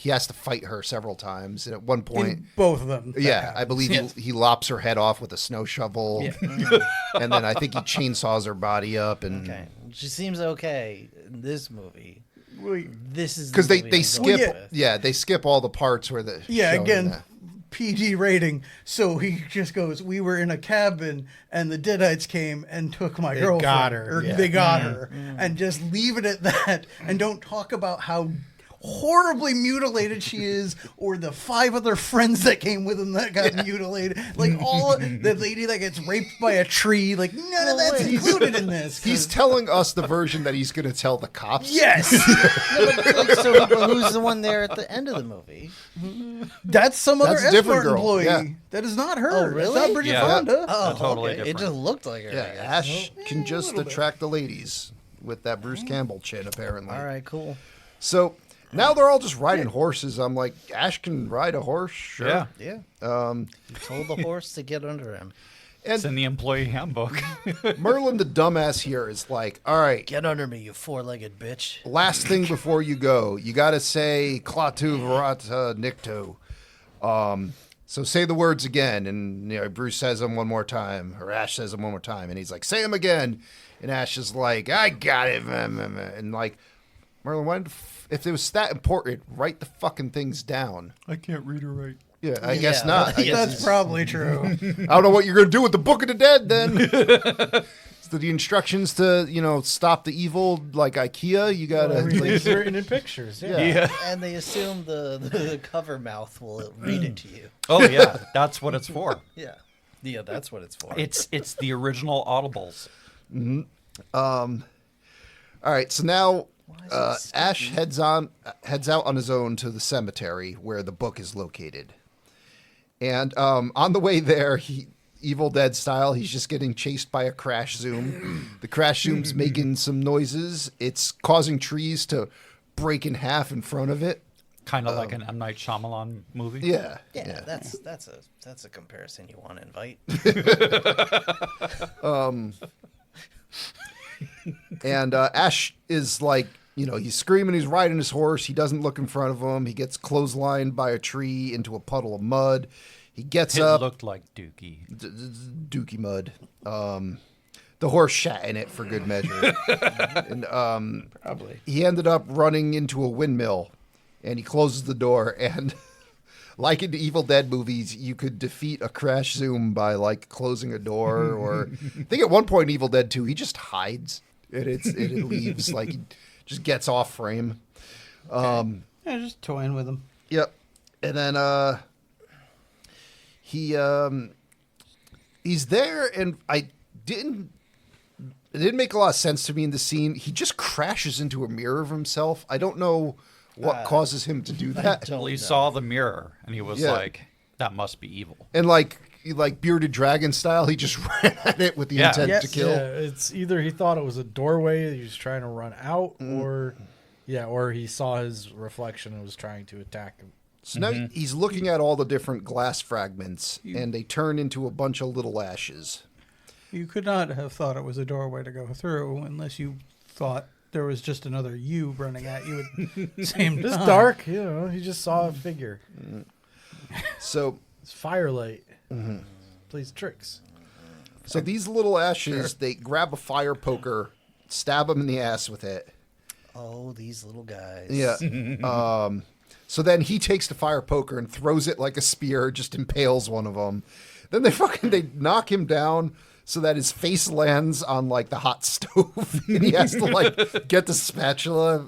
has to fight her several times, and at one point, In both of them. that yeah, I happens. believe Yes. he lops her head off with a snow shovel, and then I think he chainsaws her body up, and Okay. She seems okay in this movie. This is because the they movie I'm skip, going with. they skip all the parts where the Yeah, showing again, that. PG rating. So he just goes, we were in a cabin and the Deadites came and took my girlfriend. got her, Or yeah. they got her. And just leave it at that and don't talk about how horribly mutilated she is or the 5 other friends that came with him that got mutilated. Like all the lady that gets raped by a tree. Like none of that's included in this. He's telling us the version that he's going to tell the cops. Yes. So who's the one there at the end of the movie? That's some other That's a different escort girl, employee. yeah. That is not her. Oh, It's really? not Bridget Yeah. Fonda. Oh, totally okay. It different. just looked like her. Yeah, I guess. Ash can just little bit. attract the ladies with that Bruce Campbell chin, apparently. All right, cool. So now they're all just riding horses. I'm like, Ash can ride a horse, sure. Yeah. Yeah. He told the horse to get under him. It's in the employee handbook. Merlin, the dumbass here, is like, all right, Get under me, you four-legged bitch. last thing before you go, you got to say Klaatu Varata Nikto. So say the words again. And Bruce says them one more time, or Ash says them one more time. And he's like, say them again. And Ash is like, I got it. And like, Merlin, why if it was that important, write the fucking things down. I can't read or write. Yeah, I guess Yeah, not. I, yeah. guess That's probably true. I don't know what you're going to do with the Book of the Dead then. So the instructions to, stop the evil, like IKEA, you got to... Everything's written in pictures. Yeah. And they assume the cover mouth will read it to you. Oh yeah, that's what it's for. Yeah. Yeah, that's what it's for. It's the original audibles. All right, so now is it Ash heads out on his own to the cemetery where the book is located. And on the way there, Evil Dead style, he's just getting chased by a crash zoom. The crash zoom's making some noises. It's causing trees to break in half in front of it. Kind of like an M. Night Shyamalan movie. Yeah. Yeah, that's a comparison you want to invite. And Ash is like, he's screaming, he's riding his horse. He doesn't look in front of him. He gets clotheslined by a tree into a puddle of mud. He gets It up. looked like Dookie. Dookie mud. The horse shat in it for good measure. And Probably. he ended up running into a windmill, and he closes the door. And like in the Evil Dead movies, you could defeat a crash zoom by like closing a door, or I think at one point in Evil Dead 2, he just hides and it leaves, like he just gets off frame. Yeah, just toying with him. Yep. And then he's there, and it didn't make a lot of sense to me in the scene. He just crashes into a mirror of himself. I don't know what causes him to do that. Well, he saw the mirror, and he was Yeah. like, that must be evil. And like Bearded Dragon style, he just ran at it with the Yeah. intent Yes. to kill. Yeah, it's either he thought it was a doorway, he was trying to run out, or he saw his reflection and was trying to attack him. So now he's looking at all the different glass fragments, and they turn into a bunch of little ashes. You could not have thought it was a doorway to go through unless you thought there was just another you running at you at the same time. It's dark, he just saw a figure. So It's firelight. Plays tricks. So these little ashes, they grab a fire poker, stab him in the ass with it. Oh, these little guys. Yeah. So then he takes the fire poker and throws it like a spear, just impales one of them. Then they knock him down so that his face lands on like the hot stove, and he has to like get the spatula.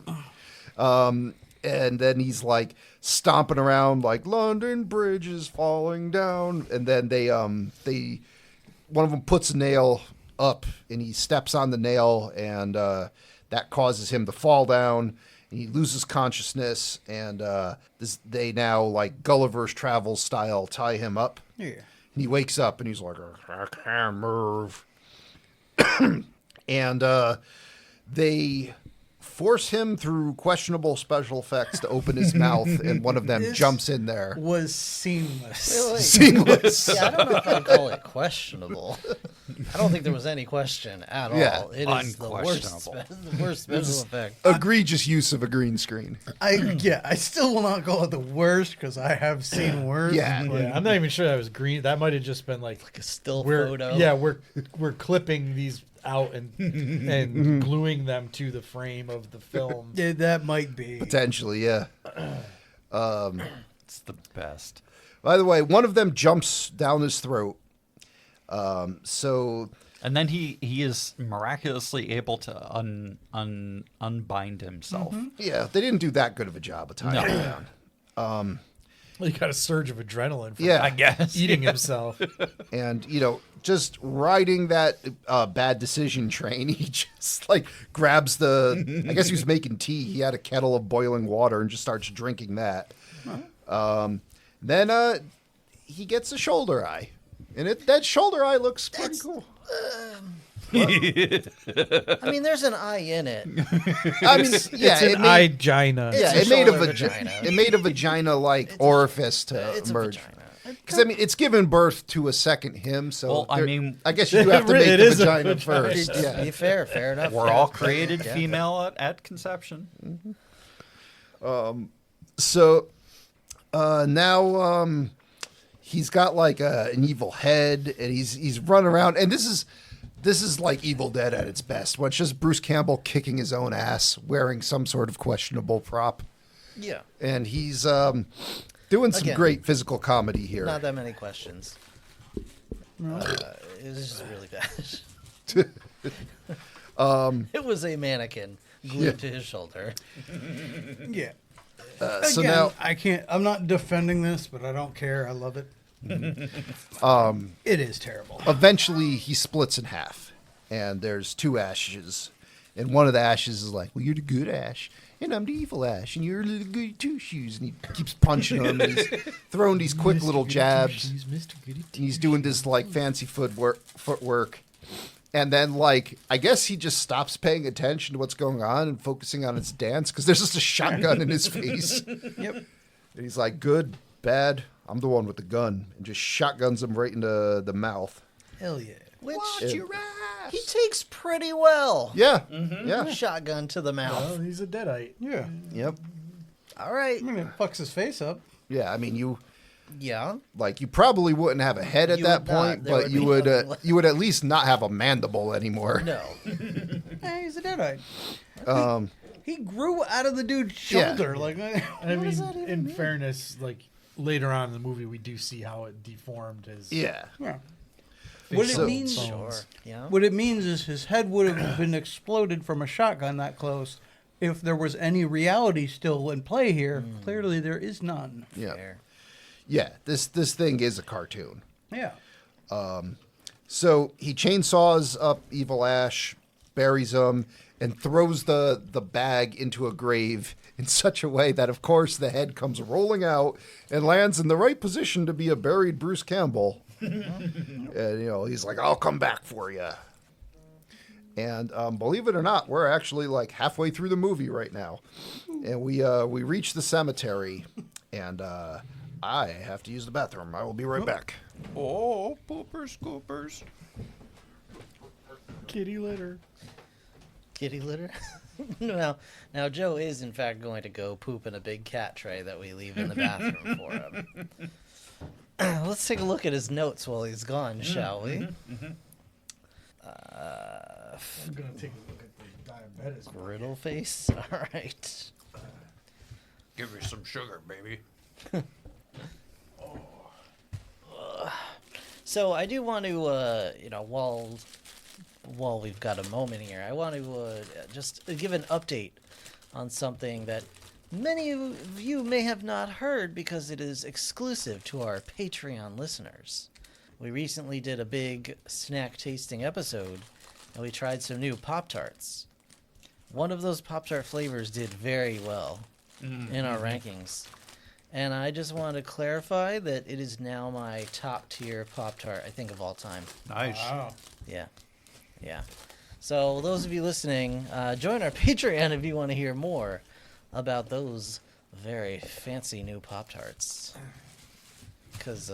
And then he's like stomping around like London Bridge is falling down, and then one of them puts a nail up, and he steps on the nail, and that causes him to fall down. And he loses consciousness, and they now, like Gulliver's Travels style, tie him up. Yeah. And he wakes up, and he's like, I can't move. And they force him through questionable special effects to open his mouth, and one of them This jumps in there. Was seamless. Wait, wait. Seamless. Yeah, I don't know if I'd call it questionable. I don't think there was any question at Yeah, all. It is the worst, unquestionable. the worst special effect. Egregious use of a green screen. I still will not call it the worst because I have seen worse. Yeah. but- Yeah, I'm not even sure that was green. That might have just been like A still we're photo. yeah we're clipping these out and gluing them to the frame of the film. Yeah, that might be. Potentially, yeah. It's the best. By the way, one of them jumps down his throat. So And then he is miraculously able to unbind himself. yeah, they didn't do that good of a job of tying No. him down. He got a surge of adrenaline from Yeah, I guess. eating himself. and just riding that bad decision train, he just like grabs the. I guess he was making tea. He had a kettle of boiling water and just starts drinking that. Then he gets a shoulder eye, and that shoulder eye looks pretty cool. I mean, there's an eye in it. I mean, yeah, It's an igina. Yeah, It's it a made a shoulder vagina. vagina. It made a vagina-like orifice to It's emerge. a vagina. Because I mean, it's given birth to a second him. So Well, I there- mean- I guess you do have to make It the is a vagina vagina. first. Yeah. Be fair enough. We're yeah. all created Yeah. female at conception. So now he's got like an evil head, and he's running around, and this is like Evil Dead at its best. When it's just Bruce Campbell kicking his own ass, wearing some sort of questionable prop, Yeah. and he's doing some Again, great physical comedy here. Not that many questions. It was just really bad. It was a mannequin glued Yeah. to his shoulder. Yeah. So Again, now I can't. I'm not defending this, but I don't care. I love it. It is terrible. eventually he splits in half, and there's two ashes, And one of the Ashes is like, well, you're the good Ash, and I'm the evil Ash, and you're the goody two shoes. And he keeps punching him, and he's throwing these quick little jabs. And he's doing this like fancy footwork. And then, like, I guess he just stops paying attention to what's going on and focusing on his dance because there's just a shotgun in his face. Yep. And he's like, good, bad, I'm the one with the gun. And just shotguns him right into the mouth. Hell yeah. Which And- he takes pretty well. yeah, Mm-hmm. yeah, Shotgun to the mouth. Well, he's a deadite. Yeah. yep. All right. I mean, it fucks his face up. Yeah, I mean, you probably wouldn't have a head at You that would not. point, There but would you be would nothing left. you would at least not have a mandible anymore. No. Hey, he's a deadite. Um, He grew out of the dude's Yeah. shoulder. Like, And I What does mean, that even in mean? fairness, like later on in the movie, we do see how it deformed his. yeah, yeah. What it facial means- bones. Sure. Yeah. What it means is his head would have been exploded from a shotgun that close. If there was any reality still in play here, clearly there is none. yeah, Fair. yeah. This thing is a cartoon. Yeah. So he chainsaws up Evil Ash, buries him, and throws the bag into a grave in such a way that, of course, the head comes rolling out and lands in the right position to be a buried Bruce Campbell. And, he's like, I'll come back for you. And believe it or not, we're actually like halfway through the movie right now. And we reach the cemetery, and I have to use the bathroom. I will be right back. Oh, poopers, scoopers. Kitty litter. Kitty litter. Now Joe is in fact going to go poop in a big cat tray that we leave in the bathroom for him. Let's take a look at his notes while he's gone, shall we? I'm gonna take a look at the diabetes. Griddle face. All right. Give me some sugar, baby. So I do want to, while we've got a moment here, I want to just give an update on something that many of you may have not heard because it is exclusive to our Patreon listeners. We recently did a big snack tasting episode, and we tried some new Pop-Tarts. One of those Pop-Tart flavors did very well in our rankings. And I just want to clarify that it is now my top tier Pop-Tart, I think, of all time. Nice. Wow. Yeah. Yeah. So those of you listening, join our Patreon if you want to hear more about those very fancy new Pop-Tarts. Because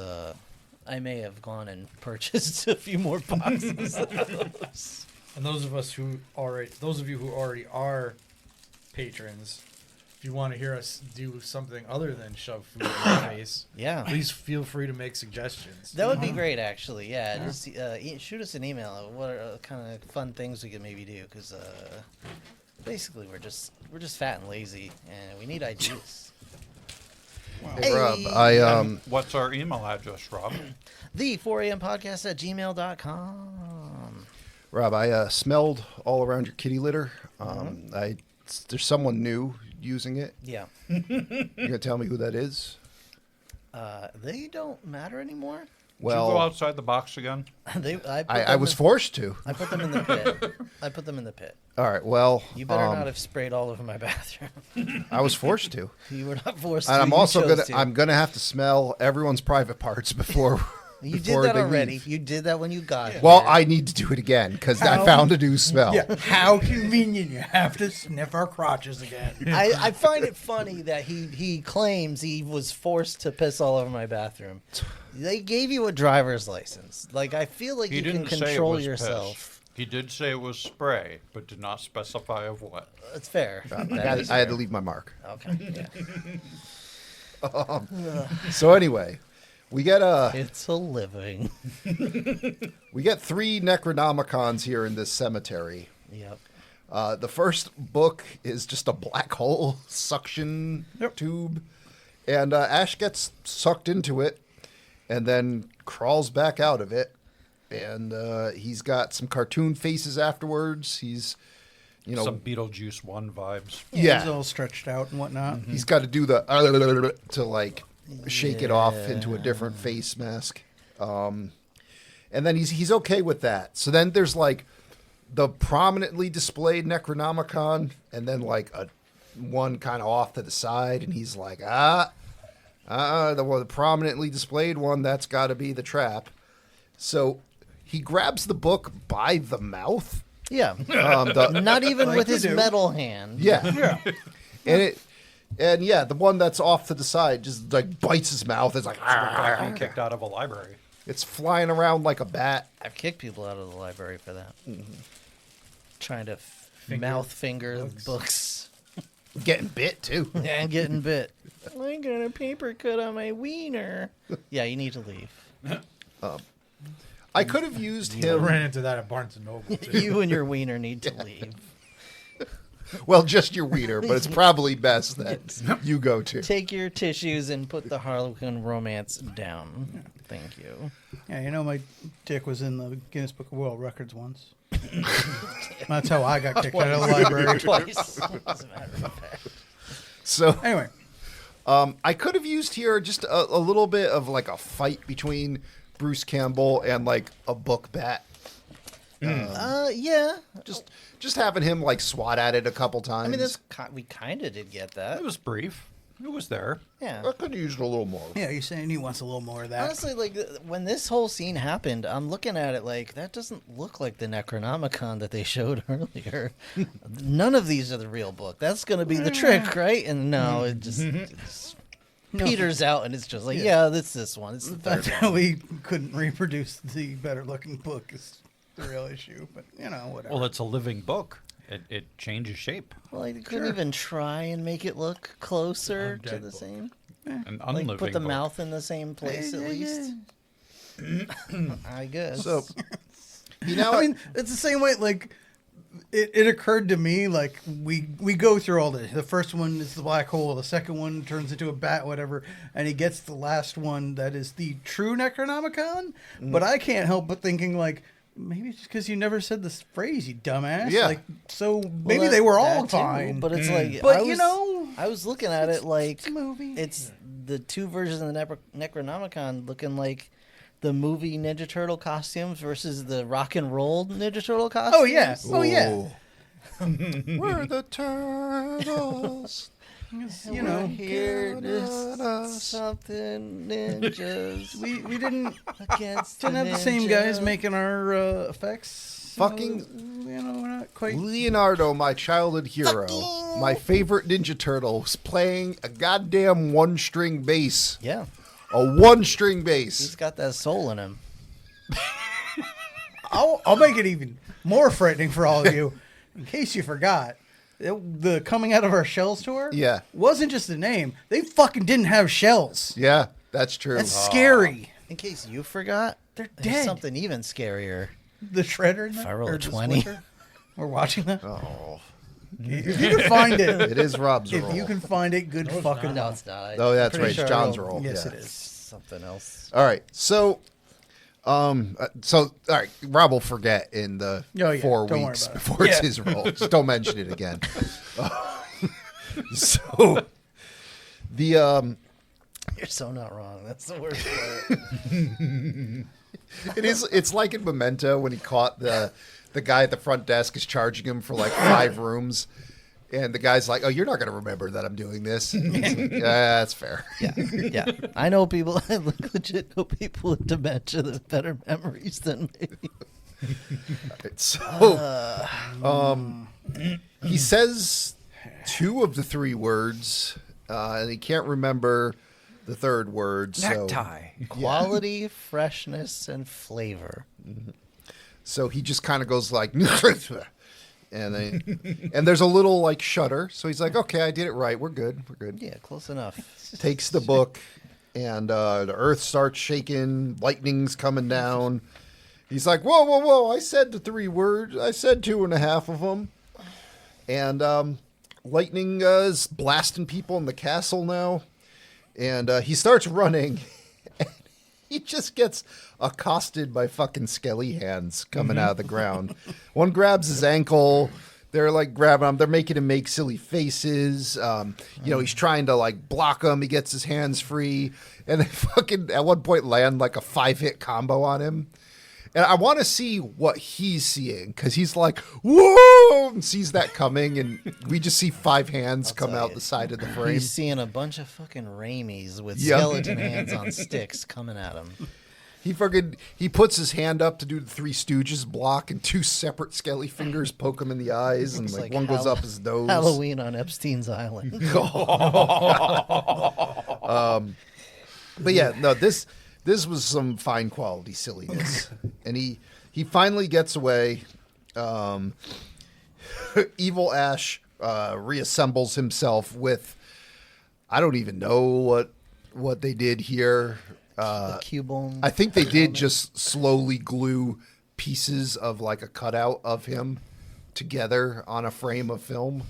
I may have gone and purchased a few more boxes of those. And those of you who already are patrons, if you want to hear us do something other than shove food in your face, Yeah. please feel free to make suggestions. That would be great, actually. Yeah, just shoot us an email. What are kind of fun things we could maybe do? Because basically, we're just fat and lazy, and we need ideas. Hey, Rob, And what's our email address, Rob? The 4am podcast at gmail.com. Rob, I smelled all around your kitty litter. Mm-hmm. There's someone new using it. Yeah. You gonna tell me who that is? They don't matter anymore. Did you go Well, outside the box again? I was forced to. I put them in the pit. I put them in the pit. All right. Well, You better not have sprayed all over my bathroom. I was forced to, You were not forced and to. I'm You also chose to. I'm gonna have to smell everyone's private parts before. You before did that they already. leave. You did that when you got here. Well, I need to do it again because I found a new smell. Yeah. How convenient you have to sniff our crotches again. I find it funny that he claims he was forced to piss all over my bathroom. They gave you a driver's license. Like, I feel like He you can didn't say it control was yourself. piss. He did say it was spray, but did not specify of what. It's fair. I had to leave my mark. Okay. Yeah. So anyway, we get It's a living. we get 3 Necronomicons here in this cemetery. Yep. The first book is just a black hole suction tube, and Ash gets sucked into it, and then crawls back out of it, and he's got some cartoon faces afterwards. He's, Some Beetlejuice 1 vibes. yeah, He's all stretched out and whatnot. he's got to do the to like shake it off into a different face mask, and then he's okay with that. So then there's like the prominently displayed Necronomicon, and then like a one kind of off to the side, and he's like, the prominently displayed one, that's got to be the trap. So he grabs the book by the mouth. Yeah. The, Not even Like with you his do. metal hand. yeah. And the one that's off to the side just like bites his mouth. It's like, Being kicked out of a library. it's flying around like a bat. I've kicked people out of the library for that. Trying to mouth finger books. Getting bit too. And getting bit. I got a paper cut on my wiener. Yeah, you need to leave. I could have used I him. ran into that at Barnes and Noble too. You and your wiener need to leave. Well, just your wiener, but it's probably best that you go to. Take your tissues and put the Harlequin romance down. Thank you. Yeah, you know my dick was in the Guinness Book of World Records once. That's how I got kicked out of the library. Twice. As a matter of fact. So Anyway, I could have used here just a little bit of like a fight between Bruce Campbell and like a book bat. Yeah. Just having him like swat at it a couple times. I mean, we kind of did get that. It was brief. It was there. Yeah. I could have used a little more. yeah, you're saying he wants a little more of that. Honestly, like when this whole scene happened, I'm looking at it like that doesn't look like the Necronomicon that they showed earlier. None of these are the real book. That's going to be the trick, right? And no, it just peters out, and it's just like, yeah, it's this one. It's the third That's one. how we couldn't reproduce the better looking book is the real issue. But, whatever. Well, it's a living book. It changes shape. Well, like, they couldn't even try and make it look closer to Undead the book. same. An Like unliving put the book. mouth in the same place at least. I guess. So, you know, I mean, it's the same way, like, it occurred to me, like, we go through all this. The first one is the black hole. The second one turns into a bat, whatever. And he gets the last one that is the true Necronomicon. But I can't help but thinking, like, maybe it's just because you never said this phrase, you dumbass. Yeah. Like, so Well, maybe they were all that too, fine. but it's like, But, I was looking at it like it's a movie. it's the two versions of the Necronomicon looking like the movie Ninja Turtle costumes versus the rock and roll Ninja Turtle costumes. Oh, yeah. Oh, yeah. We're the turtles. You know, here on us. something ninjas. we didn't against have the same guys ninja. making our effects. Fucking we're not quite. Leonardo, my childhood hero, my favorite Ninja Turtle, was playing a goddamn one-string bass. Yeah, A one-string he's bass. got that soul in him. I'll make it even more frightening for all of you, in case you forgot. The Coming Out of Our Shells tour, Yeah. wasn't just a name. They fucking didn't have shells. Yeah, that's true. That's scary. In case you forgot, They're there's dead. something even scarier. The Shredder. In that, I roll or a the 20. Switcher? We're watching that. Oh, If you can find it, it is Rob's if roll. you can find it, good fucking No, luck. it's not. Oh, that's I'm pretty right. sure It's I John's rolled roll. Yes, yeah. it is. Something else. All right. So, all right. Rob will forget in the Oh, yeah. 4 Don't worry weeks about it. before it's Yeah. his roll. Just don't mention it again. So, the You're so not wrong. That's the worst part. it's like in Memento when he caught the guy at the front desk is charging him for like 5 rooms. And the guy's like, "Oh, you're not going to remember that I'm doing this." He's like, yeah, that's fair. Yeah. I know people. I legit know people with dementia that have better memories than me. So, he says 2 of the 3 words, and he can't remember the third word. Necktie. Quality, freshness, and flavor. So he just kind of goes like, and there's a little like shudder. So he's like, "Okay, I did it right. We're good. We're good." Yeah, close enough. Takes the book, and the earth starts shaking. Lightning's coming down. He's like, "Whoa, whoa, whoa! I said the 3 words. I said 2.5 of them." And lightning is blasting people in the castle now. And he starts running. And he just gets accosted by fucking skelly hands coming out of the ground. One grabs his ankle. They're like grabbing him. They're making him make silly faces. He's trying to like block him. He gets his hands free. And they fucking at one point land like a 5-hit combo on him. And I want to see what he's seeing because he's like, whoa, and sees that coming. And we just see 5 hands come tell out you. the side of the frame. He's seeing a bunch of fucking Raimis with Yep. skeleton hands on sticks coming at him. He puts his hand up to do the Three Stooges block, and 2 separate skelly fingers poke him in the eyes, and Looks like like one goes up his nose. Halloween on Epstein's Island. But yeah, no, this was some fine quality silliness, and he finally gets away. Evil Ash reassembles himself with, I don't even know what they did here. The Cubone. I think they did just slowly glue pieces of like a cutout of him together on a frame of film.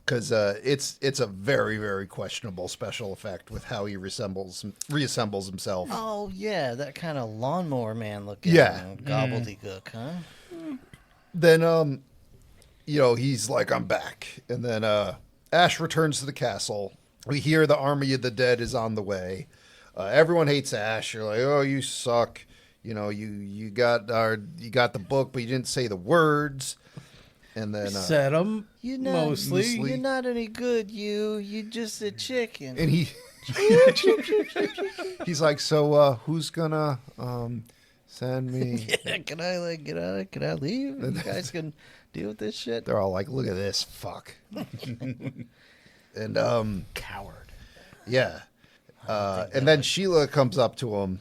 Because it's a very, very questionable special effect with how he reassembles himself. Oh yeah, that kind of lawnmower man looking. Yeah. Gobbledygook, huh? Then he's like, I'm back, and then Ash returns to the castle. We hear the army of the dead is on the way. Everyone hates Ash. You're like, oh, you suck. You got the book, but you didn't say the words. And then Said them You're not, mostly. You're not any good. You're just a chicken. and he's like, so who's gonna send me? Yeah, can I get out? Can I leave? You guys can deal with this shit. They're all like, look at this fuck. And Coward. yeah. And then Sheila comes up to him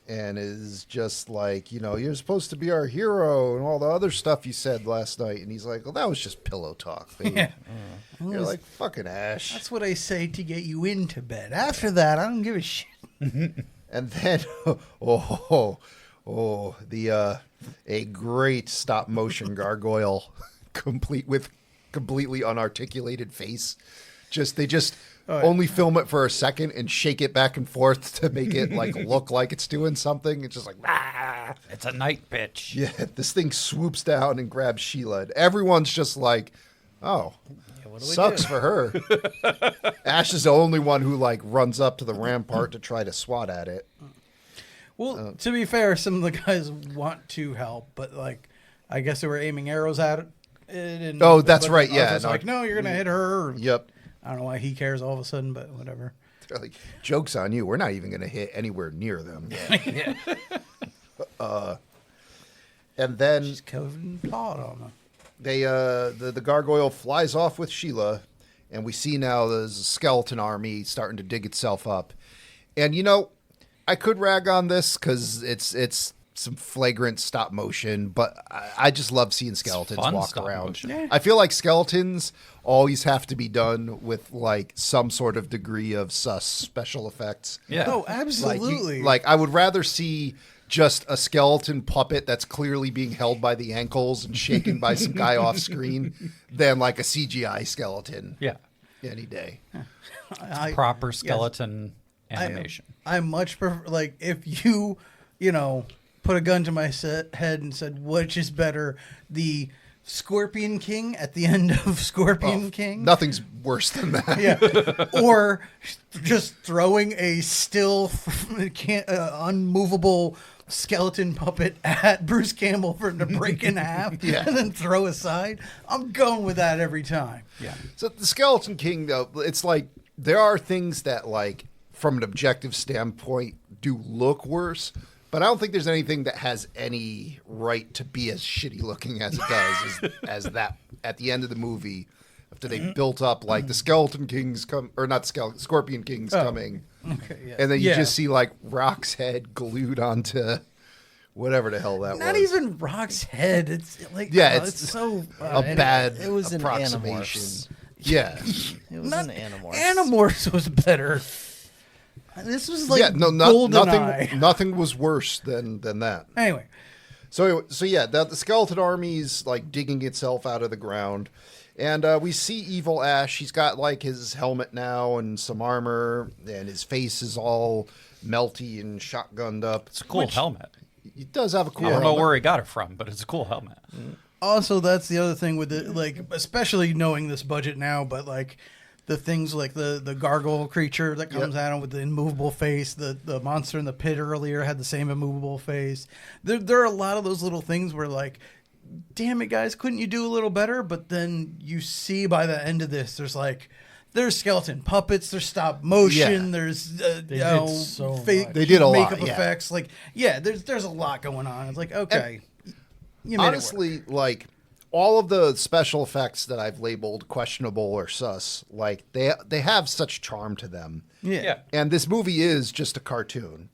and is just like, you're supposed to be our hero and all the other stuff you said last night. And he's like, well, that was just pillow talk, baby. Yeah. You're like, fucking Ash. That's what I say to get you into bed. After that, I don't give a shit. And then, a great stop motion gargoyle, complete with completely unarticulated face. They only film it for a second and shake it back and forth to make it like look like it's doing something. It's just like, ah. It's a night bitch. Yeah, this thing swoops down and grabs Sheila. And everyone's just like, oh, What do we sucks do? for her. Ash is the only one who like runs up to the rampart to try to swat at it. Well, to be fair, some of the guys want to help, but like, I guess they were aiming arrows at it. And, Oh, that's but right, Arthur's yeah, no. like, no, you're gonna hit her. Yep. I don't know why he cares all of a sudden, but whatever. They're like, joke's on you. We're not even going to hit anywhere near them. And then She's covered in plot on her. the gargoyle flies off with Sheila, and we see now there's a skeleton army starting to dig itself up. And I could rag on this because it's some flagrant stop motion, but I just love seeing skeletons fun walk stop around. motion. Yeah. I feel like skeletons always have to be done with like some sort of degree of sus special effects. Yeah. Oh, Like, absolutely. I would rather see just a skeleton puppet that's clearly being held by the ankles and shaken by some guy off screen than like a CGI skeleton Yeah. any day. Proper skeleton animation. I much prefer, like, if you put a gun to my head and said, which is better, the Scorpion King at the end of Scorpion King? Nothing's worse than that. Yeah. Or just throwing a still unmovable skeleton puppet at Bruce Campbell for him to break in half Yeah. and then throw aside. I'm going with that every time. Yeah. So the Skeleton King, though, it's like there are things that, like, from an objective standpoint, do look worse. But I don't think there's anything that has any right to be as shitty looking as it does as that at the end of the movie after they built up like the Skeleton King's come or not Scorpion King's coming. Okay, yeah. And then you Yeah. just see like Rock's head glued onto whatever the hell that Not was. even Rock's head. It's like Yeah, it's so a bad it was an approximation. Animorphs. Yeah. It was not an Animorphs. Animorphs was better. This was like yeah, no, GoldenEye. nothing was worse than that. Anyway, So yeah, the skeleton army's like digging itself out of the ground, and we see Evil Ash. He's got like his helmet now and some armor, and his face is all melty and shotgunned up. It's a cool helmet. He does have a cool I don't know helmet. where he got it from, but it's a cool helmet. also that's the other thing with it, like especially knowing this budget now, but like the things like the gargoyle creature that comes at him with the immovable face. The monster in the pit earlier had the same immovable face. There are a lot of those little things where like, damn it, guys, couldn't you do a little better? But then you see by the end of this, there's skeleton puppets, there's stop motion, there's did so fake much. They did a lot, makeup effects. Like, there's a lot going on. It's like, okay, you made honestly, like all of the special effects that I've labeled questionable or sus, like they have such charm to them. it work. Yeah. And this movie is just a cartoon,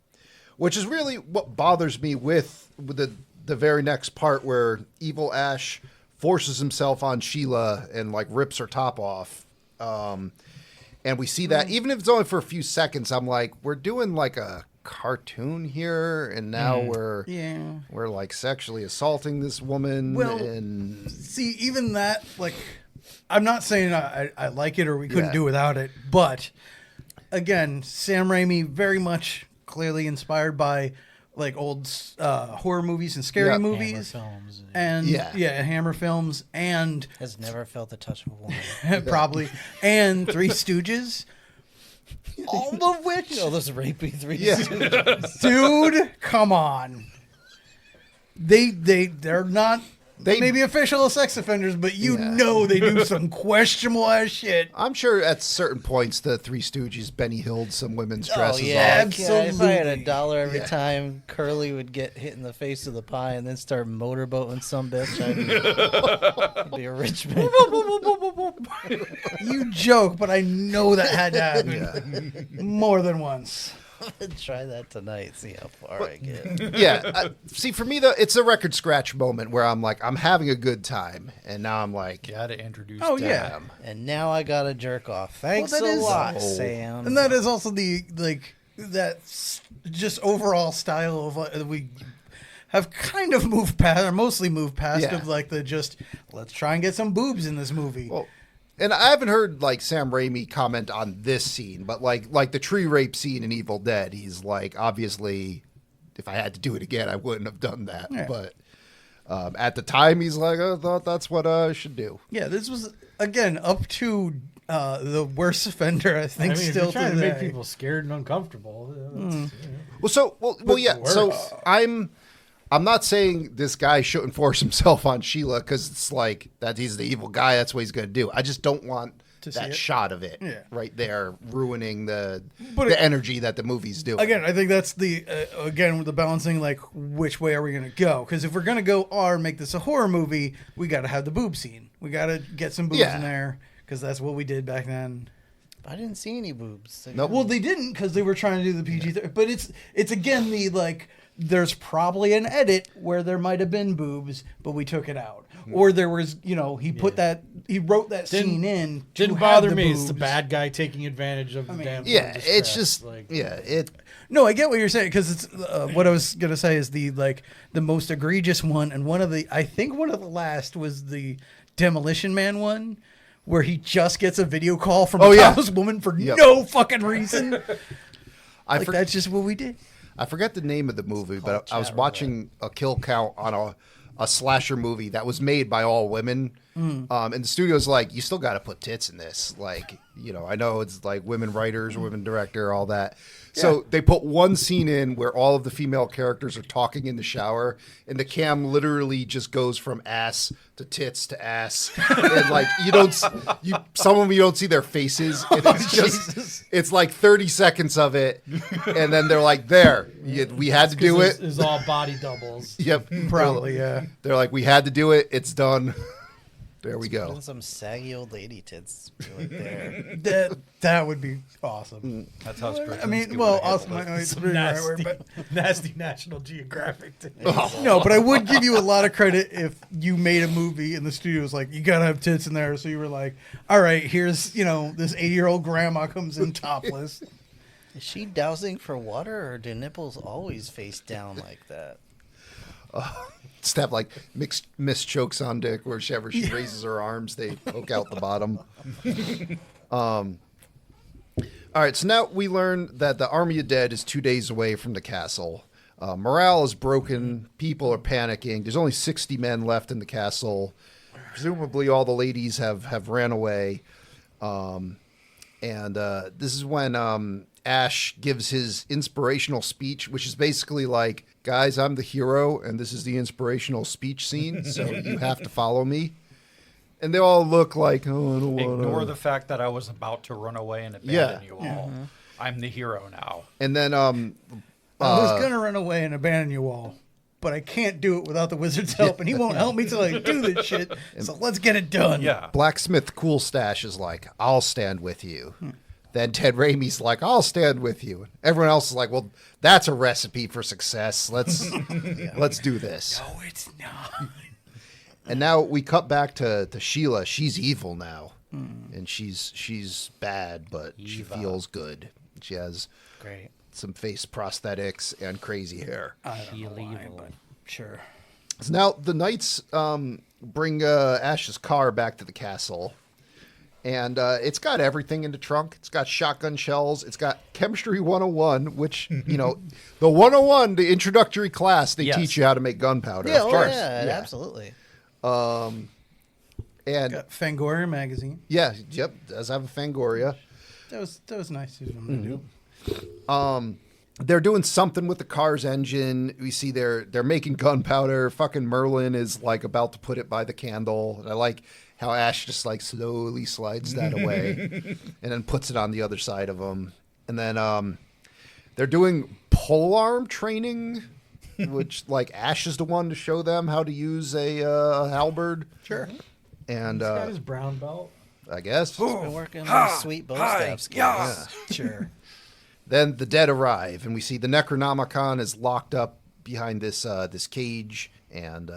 which is really what bothers me with the very next part where Evil Ash forces himself on Sheila and like rips her top off. And we see that even if it's only for a few seconds, I'm like, we're doing like a cartoon here, and now we're like sexually assaulting this woman. Well, and see, even that, like, I'm not saying I like it or we couldn't do without it, but again, Sam Raimi very much clearly inspired by like old horror movies and scary movies, films. and Hammer films, and Has never felt the touch of a woman. probably, and Three Stooges. All of which, Those rapey Three dude, come on. They're not. They may be official sex offenders, but you know they do some questionable ass shit. I'm sure at certain points the Three Stooges Benny Hilled some women's Oh dresses yeah, off. yeah, if I had Absolutely. $1 every time Curly would get hit in the face with a pie and then start motorboating some bitch, I'd be a rich man. You joke, but I know that had to happen more than once. Try that tonight. See how far I get. See, for me though, it's a record scratch moment where I'm like, I'm having a good time, and now I'm like, Gotta introduce. Oh, them. yeah. And now I gotta jerk off. Thanks that a is- lot, Sam. And that is also just overall style of we have kind of moved past, or mostly moved past, Yeah. of like let's try and get some boobs in this movie. well, and I haven't heard like Sam Raimi comment on this scene, but like the tree rape scene in Evil Dead, he's like, obviously, if I had to do it again, I wouldn't have done that. Yeah. But at the time, he's like, I thought that's what I should do. Yeah, this was again up to the worst offender, I think. I mean, if still you're trying to today. make people scared and uncomfortable. Well, yeah. work. So I'm not saying this guy shouldn't force himself on Sheila because it's like that he's the evil guy. That's what he's going to do. I just don't want To see that it? shot of it Yeah. right there ruining the But energy that the movie's doing. Again, I think that's the with the balancing, like which way are we going to go? Because if we're going to go R and make this a horror movie, we got to have the boob scene. We got to get some boobs Yeah. in there because that's what we did back then. I didn't see any boobs. Nope. Well, they didn't because they were trying to do the PG. But it's again the like. There's probably an edit where there might have been boobs, but we took it out. Or there was, he put he wrote that scene in. to Didn't have bother the me. It's the boobs. bad guy taking advantage of the damn. Yeah, it's just it. No, I get what you're saying because it's what I was gonna say is the most egregious one, and one of the last was the Demolition Man one, where he just gets a video call from a topless woman for no fucking reason. That's just what we did. I forget the name of the movie, but called I was chat watching a kill count on a slasher movie that was made by all women. And the studio's like, you still got to put tits in this. Like, I know it's like women writers, women director, all that. So they put one scene in where all of the female characters are talking in the shower, and the cam literally just goes from ass to tits to ass, and like some of them you don't see their faces. It's it's like 30 seconds of it, and then they're like, we had to do it. Is all body doubles. Yep, Probably, yeah. They're like, we had to do it. It's done. There we go. Some saggy old lady tits right there. That would be awesome. That's how I mean, well, awesome. Some nasty National Geographic thing. No, but I would give you a lot of credit if you made a movie and the studio was like, you gotta have tits in there. So you were like, all right, here's this 80-year-old grandma comes in topless. Is she dousing for water, or do nipples always face down like that? Step like Miss chokes on dick, wherever she raises her arms, they poke out the bottom. All right, so now we learn that the Army of Dead is 2 days away from the castle. Morale is broken. People are panicking. There's only 60 men left in the castle. Presumably all the ladies have ran away. And this is when Ash gives his inspirational speech, which is basically like, guys, I'm the hero, and this is the inspirational speech scene, so you have to follow me. And they all look like, oh, I don't want to. Ignore the fact that I was about to run away and abandon you all. I'm the hero now. And then I was going to run away and abandon you all, but I can't do it without the wizard's help, and he won't help me till I do this shit, so let's get it done. Yeah. Blacksmith Cool Stash is like, I'll stand with you. Then Ted Raimi's like, I'll stand with you. Everyone else is like, well, that's a recipe for success. Let's do this. No, it's not. And now we cut back to Sheila. She's evil now. And she's bad, but she feels good. She has Great. some face prosthetics and crazy hair. I don't know why, Illegal. but sure. So now the knights bring Ash's car back to the castle. And it's got everything in the trunk. It's got shotgun shells. It's got Chemistry 101, which, the 101, the introductory class, they Yes. teach you how to make gunpowder. Yeah, of oh, course. yeah, absolutely. And Got Fangoria magazine. yeah, yep, does have a Fangoria. That was nice of them to do. They're doing something with the car's engine. We see they're making gunpowder. Fucking Merlin is like about to put it by the candle. And I like how Ash just like slowly slides that away and then puts it on the other side of him. And then they're doing polearm training, which like Ash is the one to show them how to use a halberd. Sure. And He's got his brown belt. I guess. Been working on sweet bow stab skills. Sure. Then the dead arrive, and we see the Necronomicon is locked up behind this this cage, and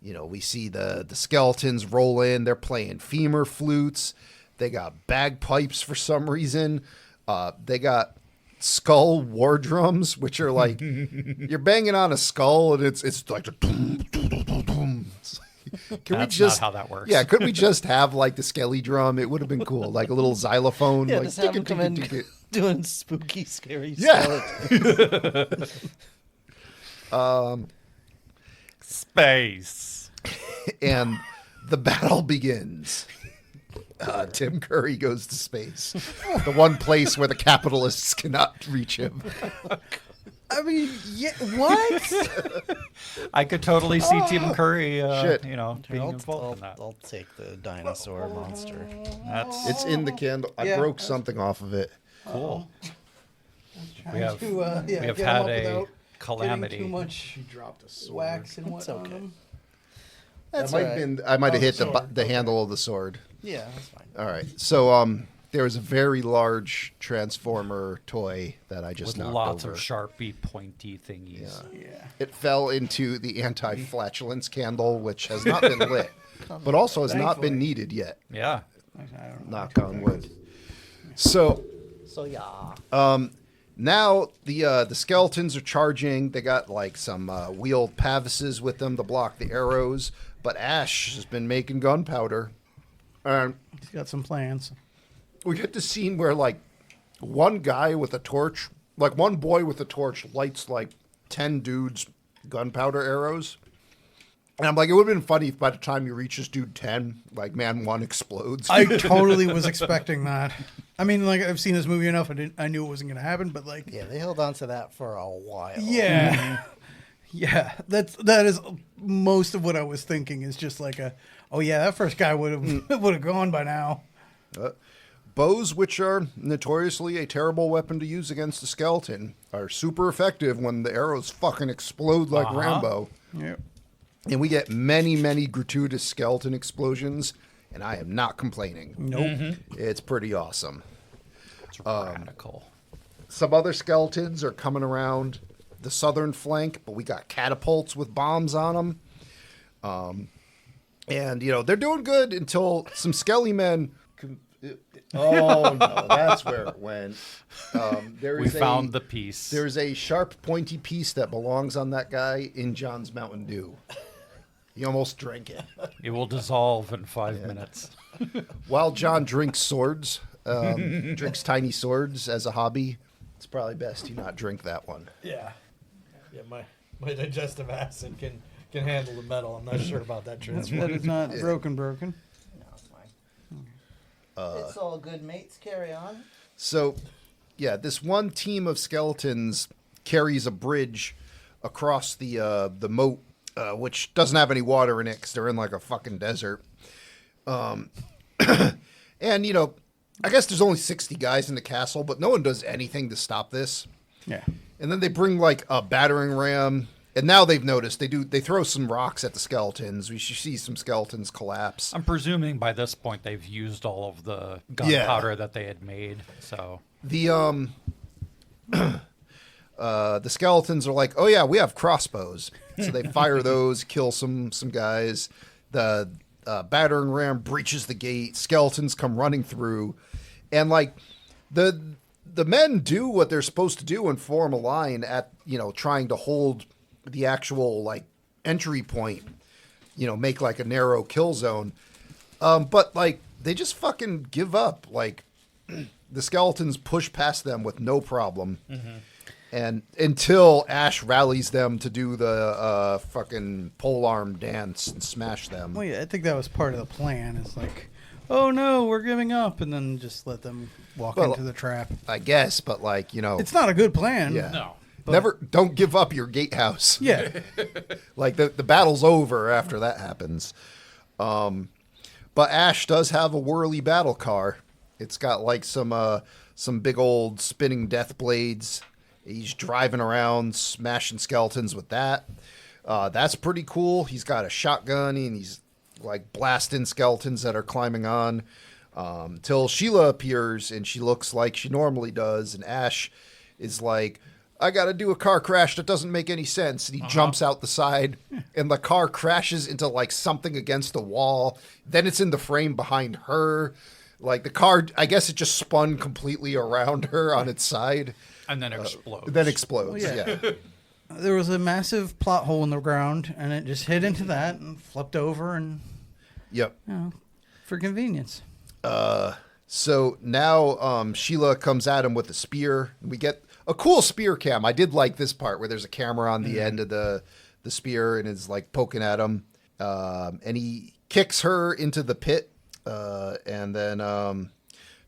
we see the skeletons roll in. They're playing femur flutes. They got bagpipes for some reason. They got skull war drums, which are like you're banging on a skull, and it's like a doom, doom, doom, doom, doom. Can That's we just not how that works. Yeah, couldn't we just have like the skelly drum? It would have been cool, like a little xylophone. Yeah, like, just have them come in tick-a-tick-a-tick. doing spooky, scary Yeah. skeletons. Space. And the battle begins. Tim Curry goes to space, the one place where the capitalists cannot reach him. I mean, yeah, what? I could totally see Tim Curry, Shit. being involved in that. I'll take the dinosaur monster. That's It's in the candle. I Yeah. broke something off of it. cool. Trying have- to, we have get 'em had up a without calamity. getting too much She dropped a sword. wax and That's what on okay. them. That's That might all have right. been. I might have Oh, hit the sword. the handle of the sword. Yeah, that's fine. All right. So there was a very large transformer toy that I just with knocked lots over. of sharpy, pointy thingies. Yeah. It fell into the anti-flatulence candle, which has not been lit, but also has not been Thankfully. needed yet. Yeah. I don't know. Knock on wood. So So yeah. now the skeletons are charging. They got like some wheeled pavises with them to block the arrows. But Ash has been making gunpowder. He's got some plans. We get the scene where like one guy with a torch, like one boy with a torch, lights like 10 dudes gunpowder arrows. And I'm like, it would have been funny if by the time you reach this dude 10, like man 1 explodes. I totally was expecting that. I mean, like I've seen this movie enough. I knew it wasn't going to happen, but like, Yeah, they held on to that for a while. yeah, yeah. That is most of what I was thinking. Is just like oh yeah, that first guy would have gone by now. Bows, which are notoriously a terrible weapon to use against a skeleton, are super effective when the arrows fucking explode like Rambo. Yep. And we get many, many gratuitous skeleton explosions, and I am not complaining. Nope. It's pretty awesome. It's radical. Some other skeletons are coming around the southern flank, but we got catapults with bombs on them. And, they're doing good until some skelly men... Oh, no, that's where it went. We found the piece. There's a sharp, pointy piece that belongs on that guy in John's Mountain Dew. He almost drank it. It will dissolve in 5 minutes. While John drinks swords, drinks tiny swords as a hobby, it's probably best he not drink that one. Yeah. Yeah, my digestive acid can handle the metal. I'm not sure about that transfer. That is not broken. No, it's fine. It's all good, mates. Carry on. So, yeah, this one team of skeletons carries a bridge across the moat, which doesn't have any water in it because they're in like a fucking desert. And, you know, I guess there's only 60 guys in the castle, but no one does anything to stop this. Yeah. And then they bring like a battering ram. And now they've noticed they throw some rocks at the skeletons. We should see some skeletons collapse. I'm presuming by this point they've used all of the gunpowder that they had made. So The the skeletons are like, oh yeah, we have crossbows, so they fire those, kill some guys. The battering ram breaches the gate. Skeletons come running through, and like the men do what they're supposed to do and form a line at trying to hold the actual like entry point, make like a narrow kill zone. But like they just fucking give up. Like the skeletons push past them with no problem. Mm-hmm. And until Ash rallies them to do the fucking polearm dance and smash them. Well, yeah, I think that was part of the plan. It's like, oh no, we're giving up, and then just let them walk into the trap. I guess, but like, it's not a good plan. Yeah. no. Never, don't give up your gatehouse. Yeah. Like the battle's over after that happens. But Ash does have a whirly battle car. It's got like some big old spinning death blades. He's driving around, smashing skeletons with that. That's pretty cool. He's got a shotgun and he's like blasting skeletons that are climbing on. Till Sheila appears and she looks like she normally does. And Ash is like, I got to do a car crash that doesn't make any sense. And he jumps out the side and the car crashes into like something against the wall. Then it's in the frame behind her. Like the car, I guess it just spun completely around her on its side. And then explodes. Well, yeah. There was a massive plot hole in the ground, and it just hit into that and flipped over, and Yep. For convenience. So now Sheila comes at him with a spear. We get a cool spear cam. I did like this part where there's a camera on the end of the spear and is like poking at him. And he kicks her into the pit. And then what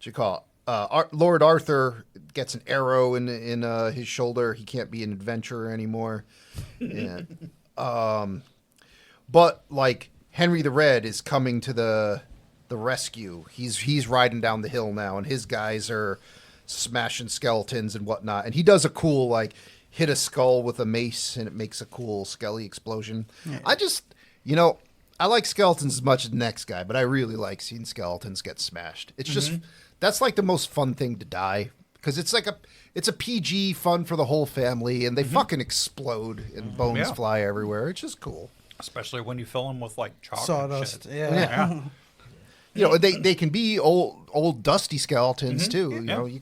you call it? Lord Arthur gets an arrow in his shoulder. He can't be an adventurer anymore. And, but like Henry the Red is coming to the rescue. He's riding down the hill now, and his guys are smashing skeletons and whatnot. And he does a cool like hit a skull with a mace, and it makes a cool skelly explosion. Yeah. I just I like skeletons as much as the next guy, but I really like seeing skeletons get smashed. It's just that's like the most fun thing to die because it's like it's a PG fun for the whole family, and they fucking explode and bones fly everywhere. It's just cool, especially when you fill them with like chalk sawdust. And shit. Yeah. They can be old dusty skeletons too.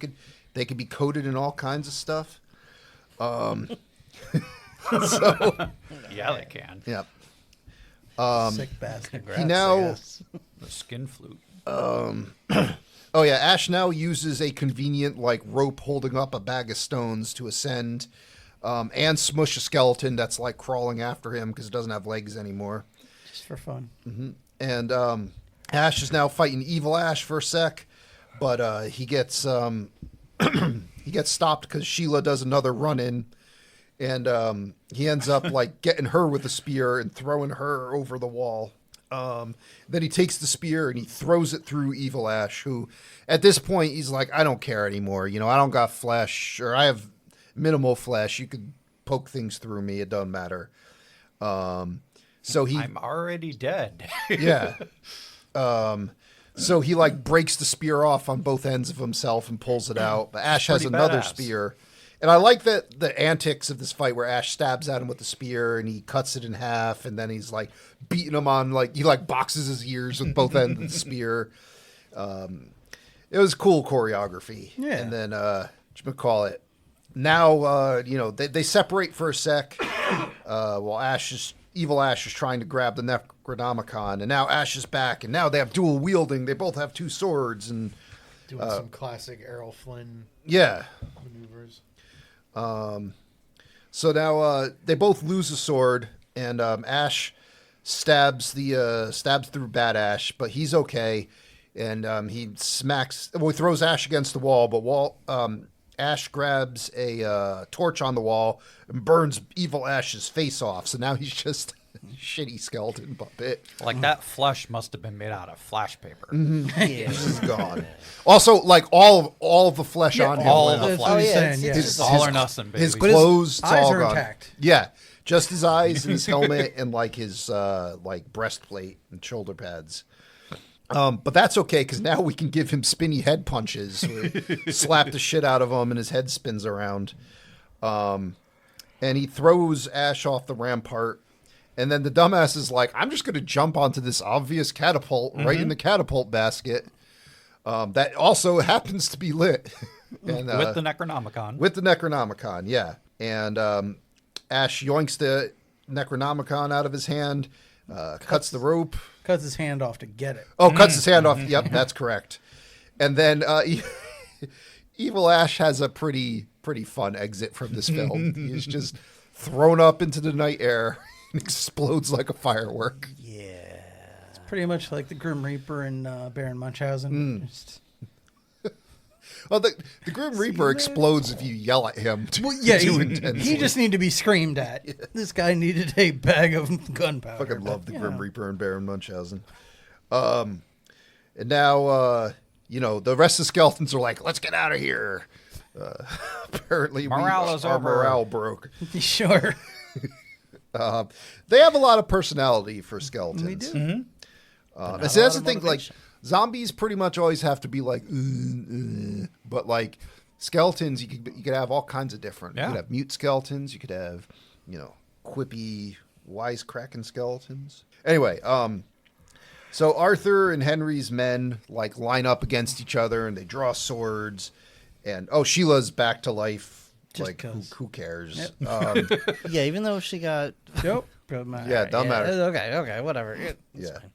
They could be coated in all kinds of stuff. So yeah, they can. Yeah. Sick bastard. He now The skin flute. Oh yeah, Ash now uses a convenient like rope holding up a bag of stones to ascend, and smush a skeleton that's like crawling after him because it doesn't have legs anymore. Just for fun. Mm-hmm. And Ash is now fighting Evil Ash for a sec, but he gets he gets stopped because Sheila does another run in, and he ends up like getting her with a spear and throwing her over the wall. Then he takes the spear and he throws it through Evil Ash, who at this point he's like, I don't care anymore. I don't got flesh, or I have minimal flesh. You could poke things through me. It doesn't matter. I'm already dead. Yeah. So he like breaks the spear off on both ends of himself and pulls it out. But Ash has another spear. And I like that the antics of this fight where Ash stabs at him with the spear and he cuts it in half, and then he's like beating him on he like boxes his ears with both ends of the spear. It was cool choreography. Yeah. And then whatchamacallit. Now they separate for a sec while Evil Ash is trying to grab the Necronomicon, and now Ash is back, and now they have dual wielding. They both have two swords and doing some classic Errol Flynn maneuvers. So now they both lose a sword, and Ash stabs through Bad Ash, but he's okay. And he throws Ash against the wall, but Ash grabs a torch on the wall and burns evil Ash's face off. So now he's just a shitty skeleton puppet. Like that flesh must have been made out of flash paper. Yeah. This is gone. Also, like all of the flesh on him. all went of the off. flesh. what he's yeah, saying, it's- yeah. it's His- All or nothing, baby. His But his clothes, it's eyes all are gone. intact. Yeah, just his eyes and his helmet and like his like breastplate and shoulder pads. But that's okay because now we can give him spinny head punches. Slap the shit out of him and his head spins around. And he throws Ash off the rampart. And then the dumbass is like, I'm just going to jump onto this obvious catapult right in the catapult basket. That also happens to be lit. And, With the Necronomicon. with the Necronomicon, yeah. And Ash yoinks the Necronomicon out of his hand, cuts the rope. Cuts his hand off to get it. Oh, cuts his hand off. Yep, that's correct. And then Evil Ash has a pretty fun exit from this film. He's just thrown up into the night air and explodes like a firework. Yeah. It's pretty much like the Grim Reaper in Baron Munchausen. Just- Well, the Grim Reaper explodes if you yell at him too, Well, yeah, too he intensely. just needed to be screamed at. This guy needed a bag of gunpowder. Fucking love the but, Grim you know. Reaper and Baron Munchausen. And now, the rest of the skeletons are like, let's get out of here. Apparently, Morale is our over. morale broke. Sure. They have a lot of personality for skeletons. We do. And not see, a that's lot the of thing. Like, motivation. zombies pretty much always have to be like, but like skeletons, you could have all kinds of different. You Yeah. could have mute skeletons. You could have, quippy, wisecracking skeletons. Anyway, so Arthur and Henry's men like line up against each other and they draw swords. And Sheila's back to life. Just like, 'cause. who cares? Yeah, even though she got. Nope. Doesn't matter. Yeah, doesn't matter. Okay, whatever. It's Yeah. fine.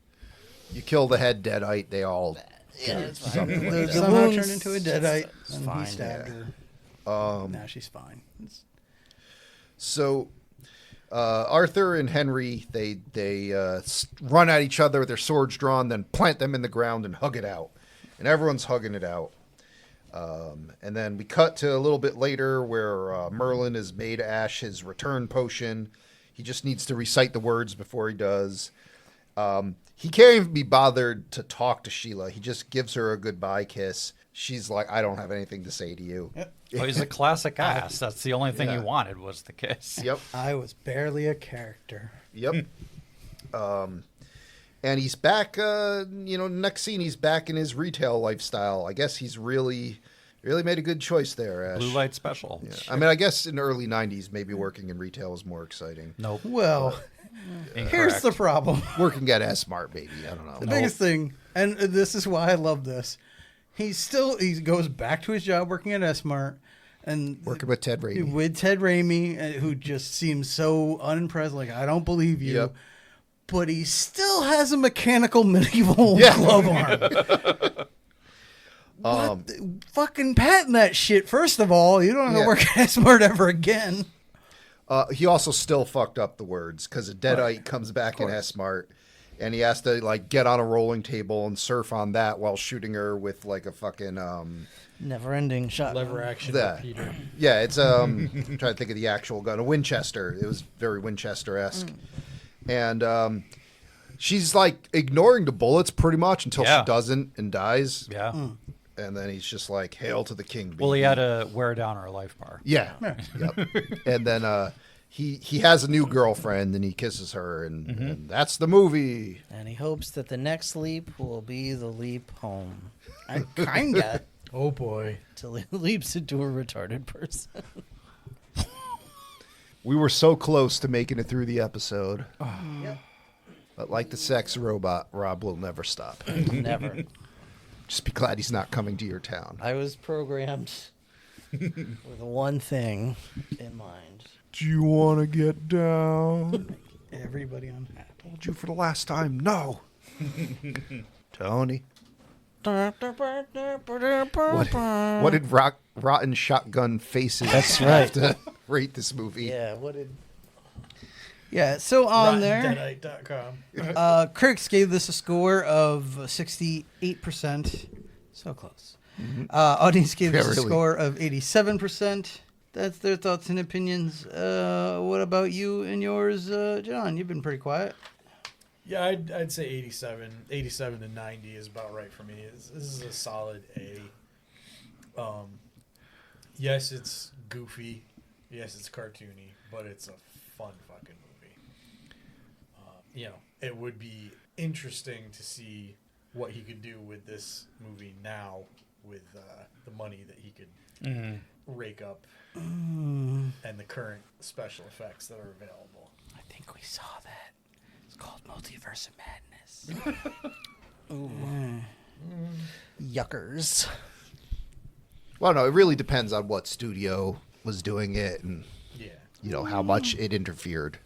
You kill the head deadite, they all. Yeah, it's fine. The The somehow wounds, turned into a deadite. it's And fine. he stabbed her. Now she's fine. So, Arthur and Henry, they run at each other with their swords drawn, then plant them in the ground and hug it out. And everyone's hugging it out. And then we cut to a little bit later where Merlin has made Ash his return potion. He just needs to recite the words before he does. He can't even be bothered to talk to Sheila. He just gives her a goodbye kiss. She's like, I don't have anything to say to you. Yep. Well, he's a classic ass. That's the only thing Yeah. he wanted was the kiss. Yep. I was barely a character. And he's back, next scene, he's back in his retail lifestyle. I guess he's really made a good choice there, Ash. Blue light special. Yeah. I mean, I guess in the early 90s, maybe working in retail was more exciting. Nope. Well, Incorrect. here's the problem. Working at S-Mart, maybe. I don't know. The biggest thing, and this is why I love this, he goes back to his job working at S-Mart and Working with Ted Raimi. with Ted Raimi, who just seems so unimpressed. Like, I don't believe you. Yep. But he still has a mechanical medieval Yeah. glove arm. Fucking patent that shit. First of all, you don't have to Yeah. work at S-Mart ever again. He also still fucked up the words because a deadite comes back in S-Mart and he has to like get on a rolling table and surf on that while shooting her with like a fucking Never-ending shot. Lever action That. repeater. yeah, it's I'm trying to think of the actual gun, a Winchester. It was very Winchester-esque. And she's like ignoring the bullets pretty much until Yeah. she doesn't and dies. Yeah. And then he's just like, "Hail to the king!" Baby. Well, he had to wear down her life bar. Yeah. Yep. And then he has a new girlfriend and he kisses her and that's the movie. And he hopes that the next leap will be the leap home. I kinda. Oh boy. Till he leaps into a retarded person. We were so close to making it through the episode. But like the sex robot, Rob will never stop. Never. Just be glad he's not coming to your town. I was programmed with one thing in mind. Do you want to get down? Everybody unhappy. Told you for the last time, no. Tony. What did Rotten Shotgun Faces That's have right. to rate this movie? Yeah, what did... Yeah, so on there, RottenDeadite.com. critics gave this a score of 68%. So close. Audience gave this a really. score of 87%. That's their thoughts and opinions. What about you and yours, John? You've been pretty quiet. Yeah, I'd say 87. 87 to 90 is about right for me. This is a solid A. Yes, it's goofy. Yes, it's cartoony, but it's a fun fucking movie. It would be interesting to see what he could do with this movie now with the money that he could rake up and the current special effects that are available. I think we saw that. It's called Multiverse of Madness. Yuckers. Well, no, it really depends on what studio was doing it and Yeah. how much it interfered.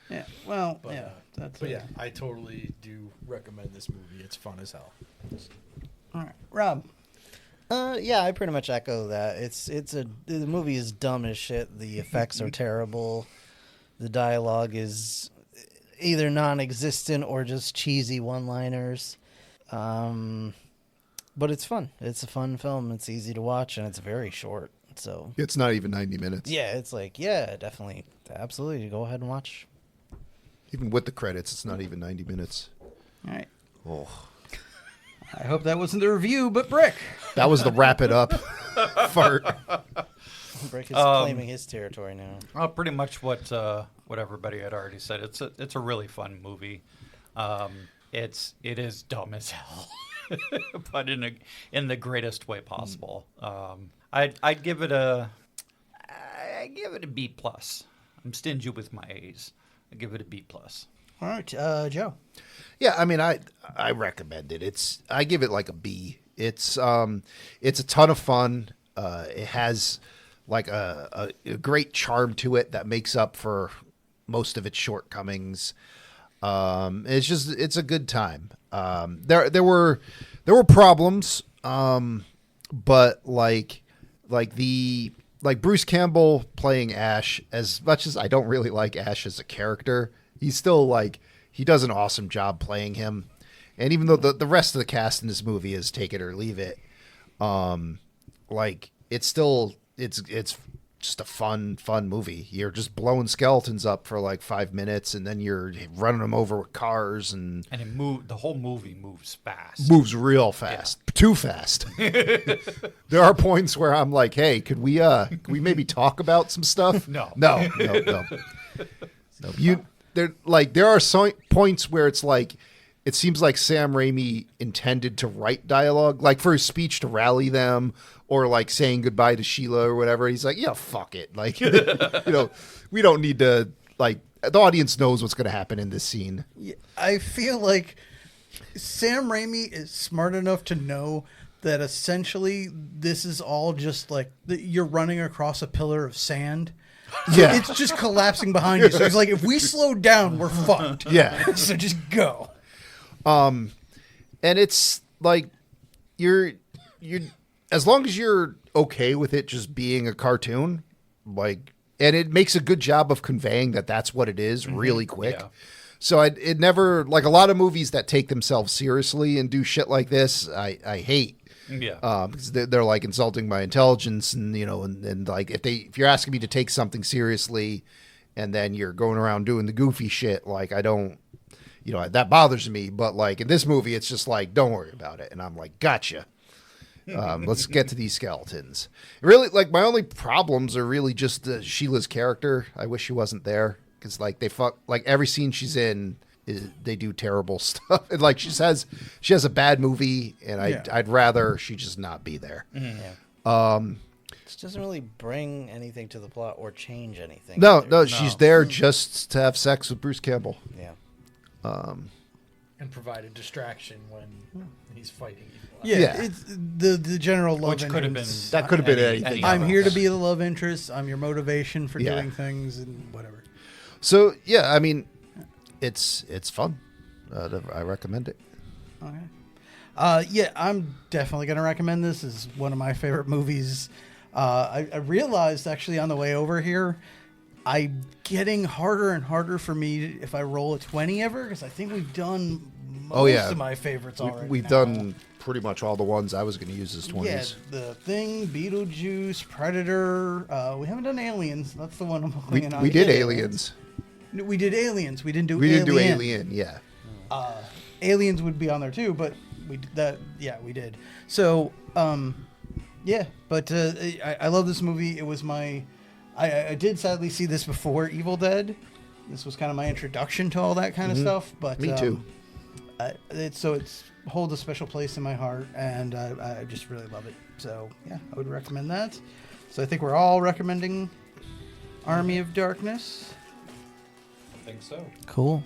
Yeah, well, But, yeah. That's But yeah, I totally do recommend this movie. It's fun as hell. All right. Rob. Yeah, I pretty much echo that. The movie is dumb as shit. The effects are terrible. The dialogue is either non-existent or just cheesy one-liners. But it's fun. It's a fun film. It's easy to watch and it's very short. So It's not even 90 minutes. yeah, it's like definitely, absolutely, go ahead and watch. Even with the credits, it's not even 90 minutes. All right. Oh, I hope that wasn't the review, but Brick. that was the wrap it up fart. Brick is claiming his territory now. Pretty much what everybody had already said. It's a really fun movie. It is dumb as hell, but in the greatest way possible. I'd give it a B plus. I'm stingy with my A's. I give it a B plus. All right, Joe. Yeah, I mean, I recommend it. I give it like a B. It's a ton of fun. It has like a great charm to it that makes up for most of its shortcomings. It's a good time. There were problems, but like Bruce Campbell playing Ash, as much as I don't really like Ash as a character, he's still he does an awesome job playing him. And even though the rest of the cast in this movie is take it or leave it, it's just a fun movie. You're just blowing skeletons up for like 5 minutes, and then you're running them over with cars, and the whole movie moves fast. Moves real fast, too fast. There are points where I'm like, "Hey, could we maybe talk about some stuff?" No. There are points where it's like, it seems like Sam Raimi intended to write dialogue, like for his speech to rally them, or like saying goodbye to Sheila or whatever. He's like, yeah, fuck it. Like, we don't need to, the audience knows what's going to happen in this scene. Yeah, I feel like Sam Raimi is smart enough to know that essentially this is all just like you're running across a pillar of sand. Yeah. It's just collapsing behind you. So he's like, if we slow down, we're fucked. Yeah. So just go. And it's like, you're as long as you're okay with it just being a cartoon, and it makes a good job of conveying that that's what it is really quick. Yeah. So it never, like a lot of movies that take themselves seriously and do shit like this, I hate. Yeah. Because they're like insulting my intelligence, and and like if you're asking me to take something seriously, and then you're going around doing the goofy shit, like I don't, that bothers me. But like in this movie, it's just like, don't worry about it, and I'm like, gotcha. Let's get to these skeletons. Really, like my only problems are really just Sheila's character. I wish she wasn't there, because every scene she's in. They do terrible stuff. And like she has a bad movie, and I'd rather she just not be there. Yeah. It doesn't really bring anything to the plot or change anything. No, she's there just to have sex with Bruce Campbell. Yeah. And provide a distraction when he's fighting evil. Yeah. It's the general love Which could have been interest. That could have been anything. any I'm of here to us. be the love interest. I'm your motivation for Yeah. doing things and whatever. So yeah, I mean, it's fun. I recommend it. Okay. Yeah, I'm definitely going to recommend this. This is one of my favorite movies. I realized actually on the way over here, I'm getting harder and harder for me if I roll a 20 ever, because I think we've done most of my favorites already. We've now. done pretty much all the ones I was going to use as 20s. Yeah, The Thing, Beetlejuice, Predator. We haven't done Aliens. That's the one I'm clinging on. We did Yeah. Aliens. No, we did Aliens. We didn't do We Alien. didn't do Alien, yeah. Aliens would be on there too, but we did that. Yeah, we did. So, yeah, but I love this movie. It was my. I did sadly see this before Evil Dead. This was kind of my introduction to all that kind of stuff. But Me too. It's holds a special place in my heart, and I just really love it. So yeah, I would recommend that. So I think we're all recommending Army of Darkness. I think so. Cool.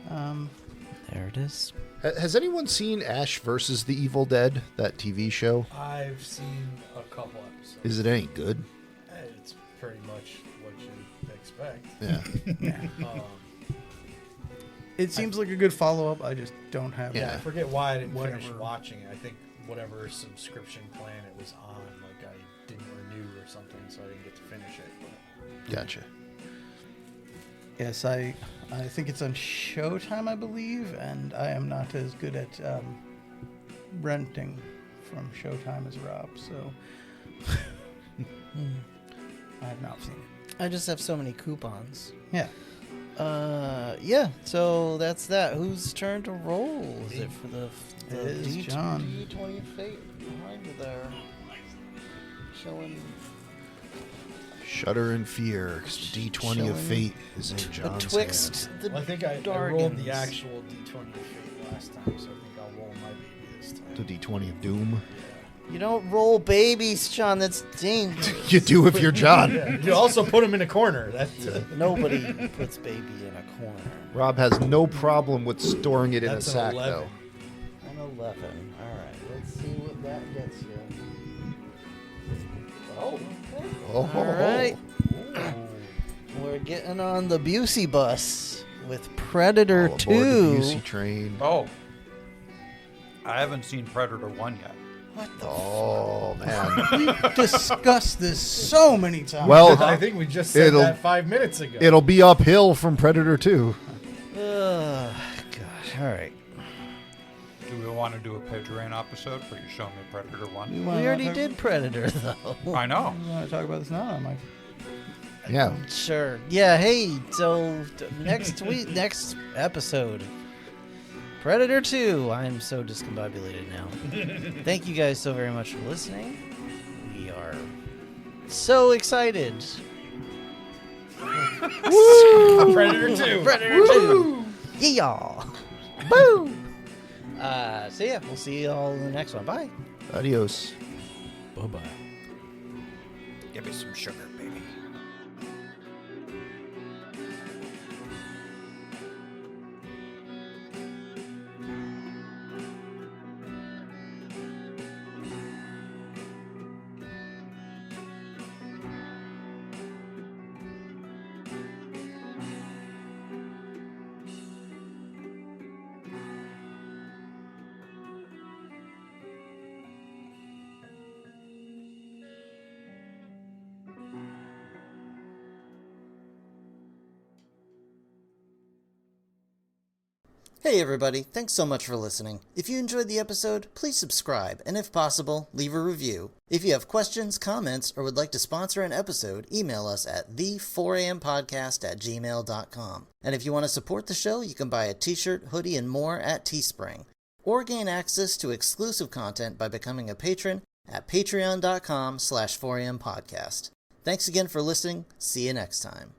There it is. Has anyone seen Ash versus the Evil Dead, that TV show? I've seen a couple episodes. Is it any good? It's pretty much what you expect. Yeah. It seems like a good follow-up. I just don't have Yeah. I that. forget why I didn't Whatever. finish watching it. I think whatever subscription plan it was on, like I didn't renew or something, so I didn't get to finish it. But Gotcha. Yes, I think it's on Showtime, I believe, and I am not as good at renting from Showtime as Rob, so I have not seen it. I just have so many coupons. Yeah. Yeah, so that's that. Whose turn to roll? Is it for the It is John. D20 of fate behind you there? Showing Shudder and Fear. 'Cause the D20 of Showing Fate is in John's betwixt hand. the I think I rolled Dargans. the actual D20 of fate last time, so I think I'll roll my baby this time. The D20 of Doom. You don't roll babies, John. That's dangerous. You do if you're John. Yeah, you also put him in a corner. That's Nobody puts baby in a corner. Rob has no problem with storing it in That's a an sack, 11. though. An 11. All right. Let's see what that gets you. Oh, okay. Oh, All right. We're getting on the Busey bus with Predator All aboard 2. the Busey train. Oh. I haven't seen Predator 1 yet. What the Oh, man. We've discussed this so many times. Well, I think we just said It'll- that 5 minutes ago. it'll be uphill from Predator 2. God. All right. Do we want to do a Patreon episode where you show me Predator 1? We already did Predator, though. I know. You want to talk about this now, Mike? Yeah. Sure. Yeah, hey, so next week, next episode, Predator 2. I'm so discombobulated now. Thank you guys so very much for listening. We are so excited. Predator 2. Predator 2. Yeah. Woo. So yeah, we'll see you all in the next one. Bye. Adios. Bye-bye. Give me some sugar, baby. Hey everybody, thanks so much for listening. If you enjoyed the episode, please subscribe, and if possible, leave a review. If you have questions, comments, or would like to sponsor an episode, email us at the4ampodcast@gmail.com. And if you want to support the show, you can buy a t-shirt, hoodie, and more at Teespring. Or gain access to exclusive content by becoming a patron at patreon.com/4ampodcast. Thanks again for listening. See you next time.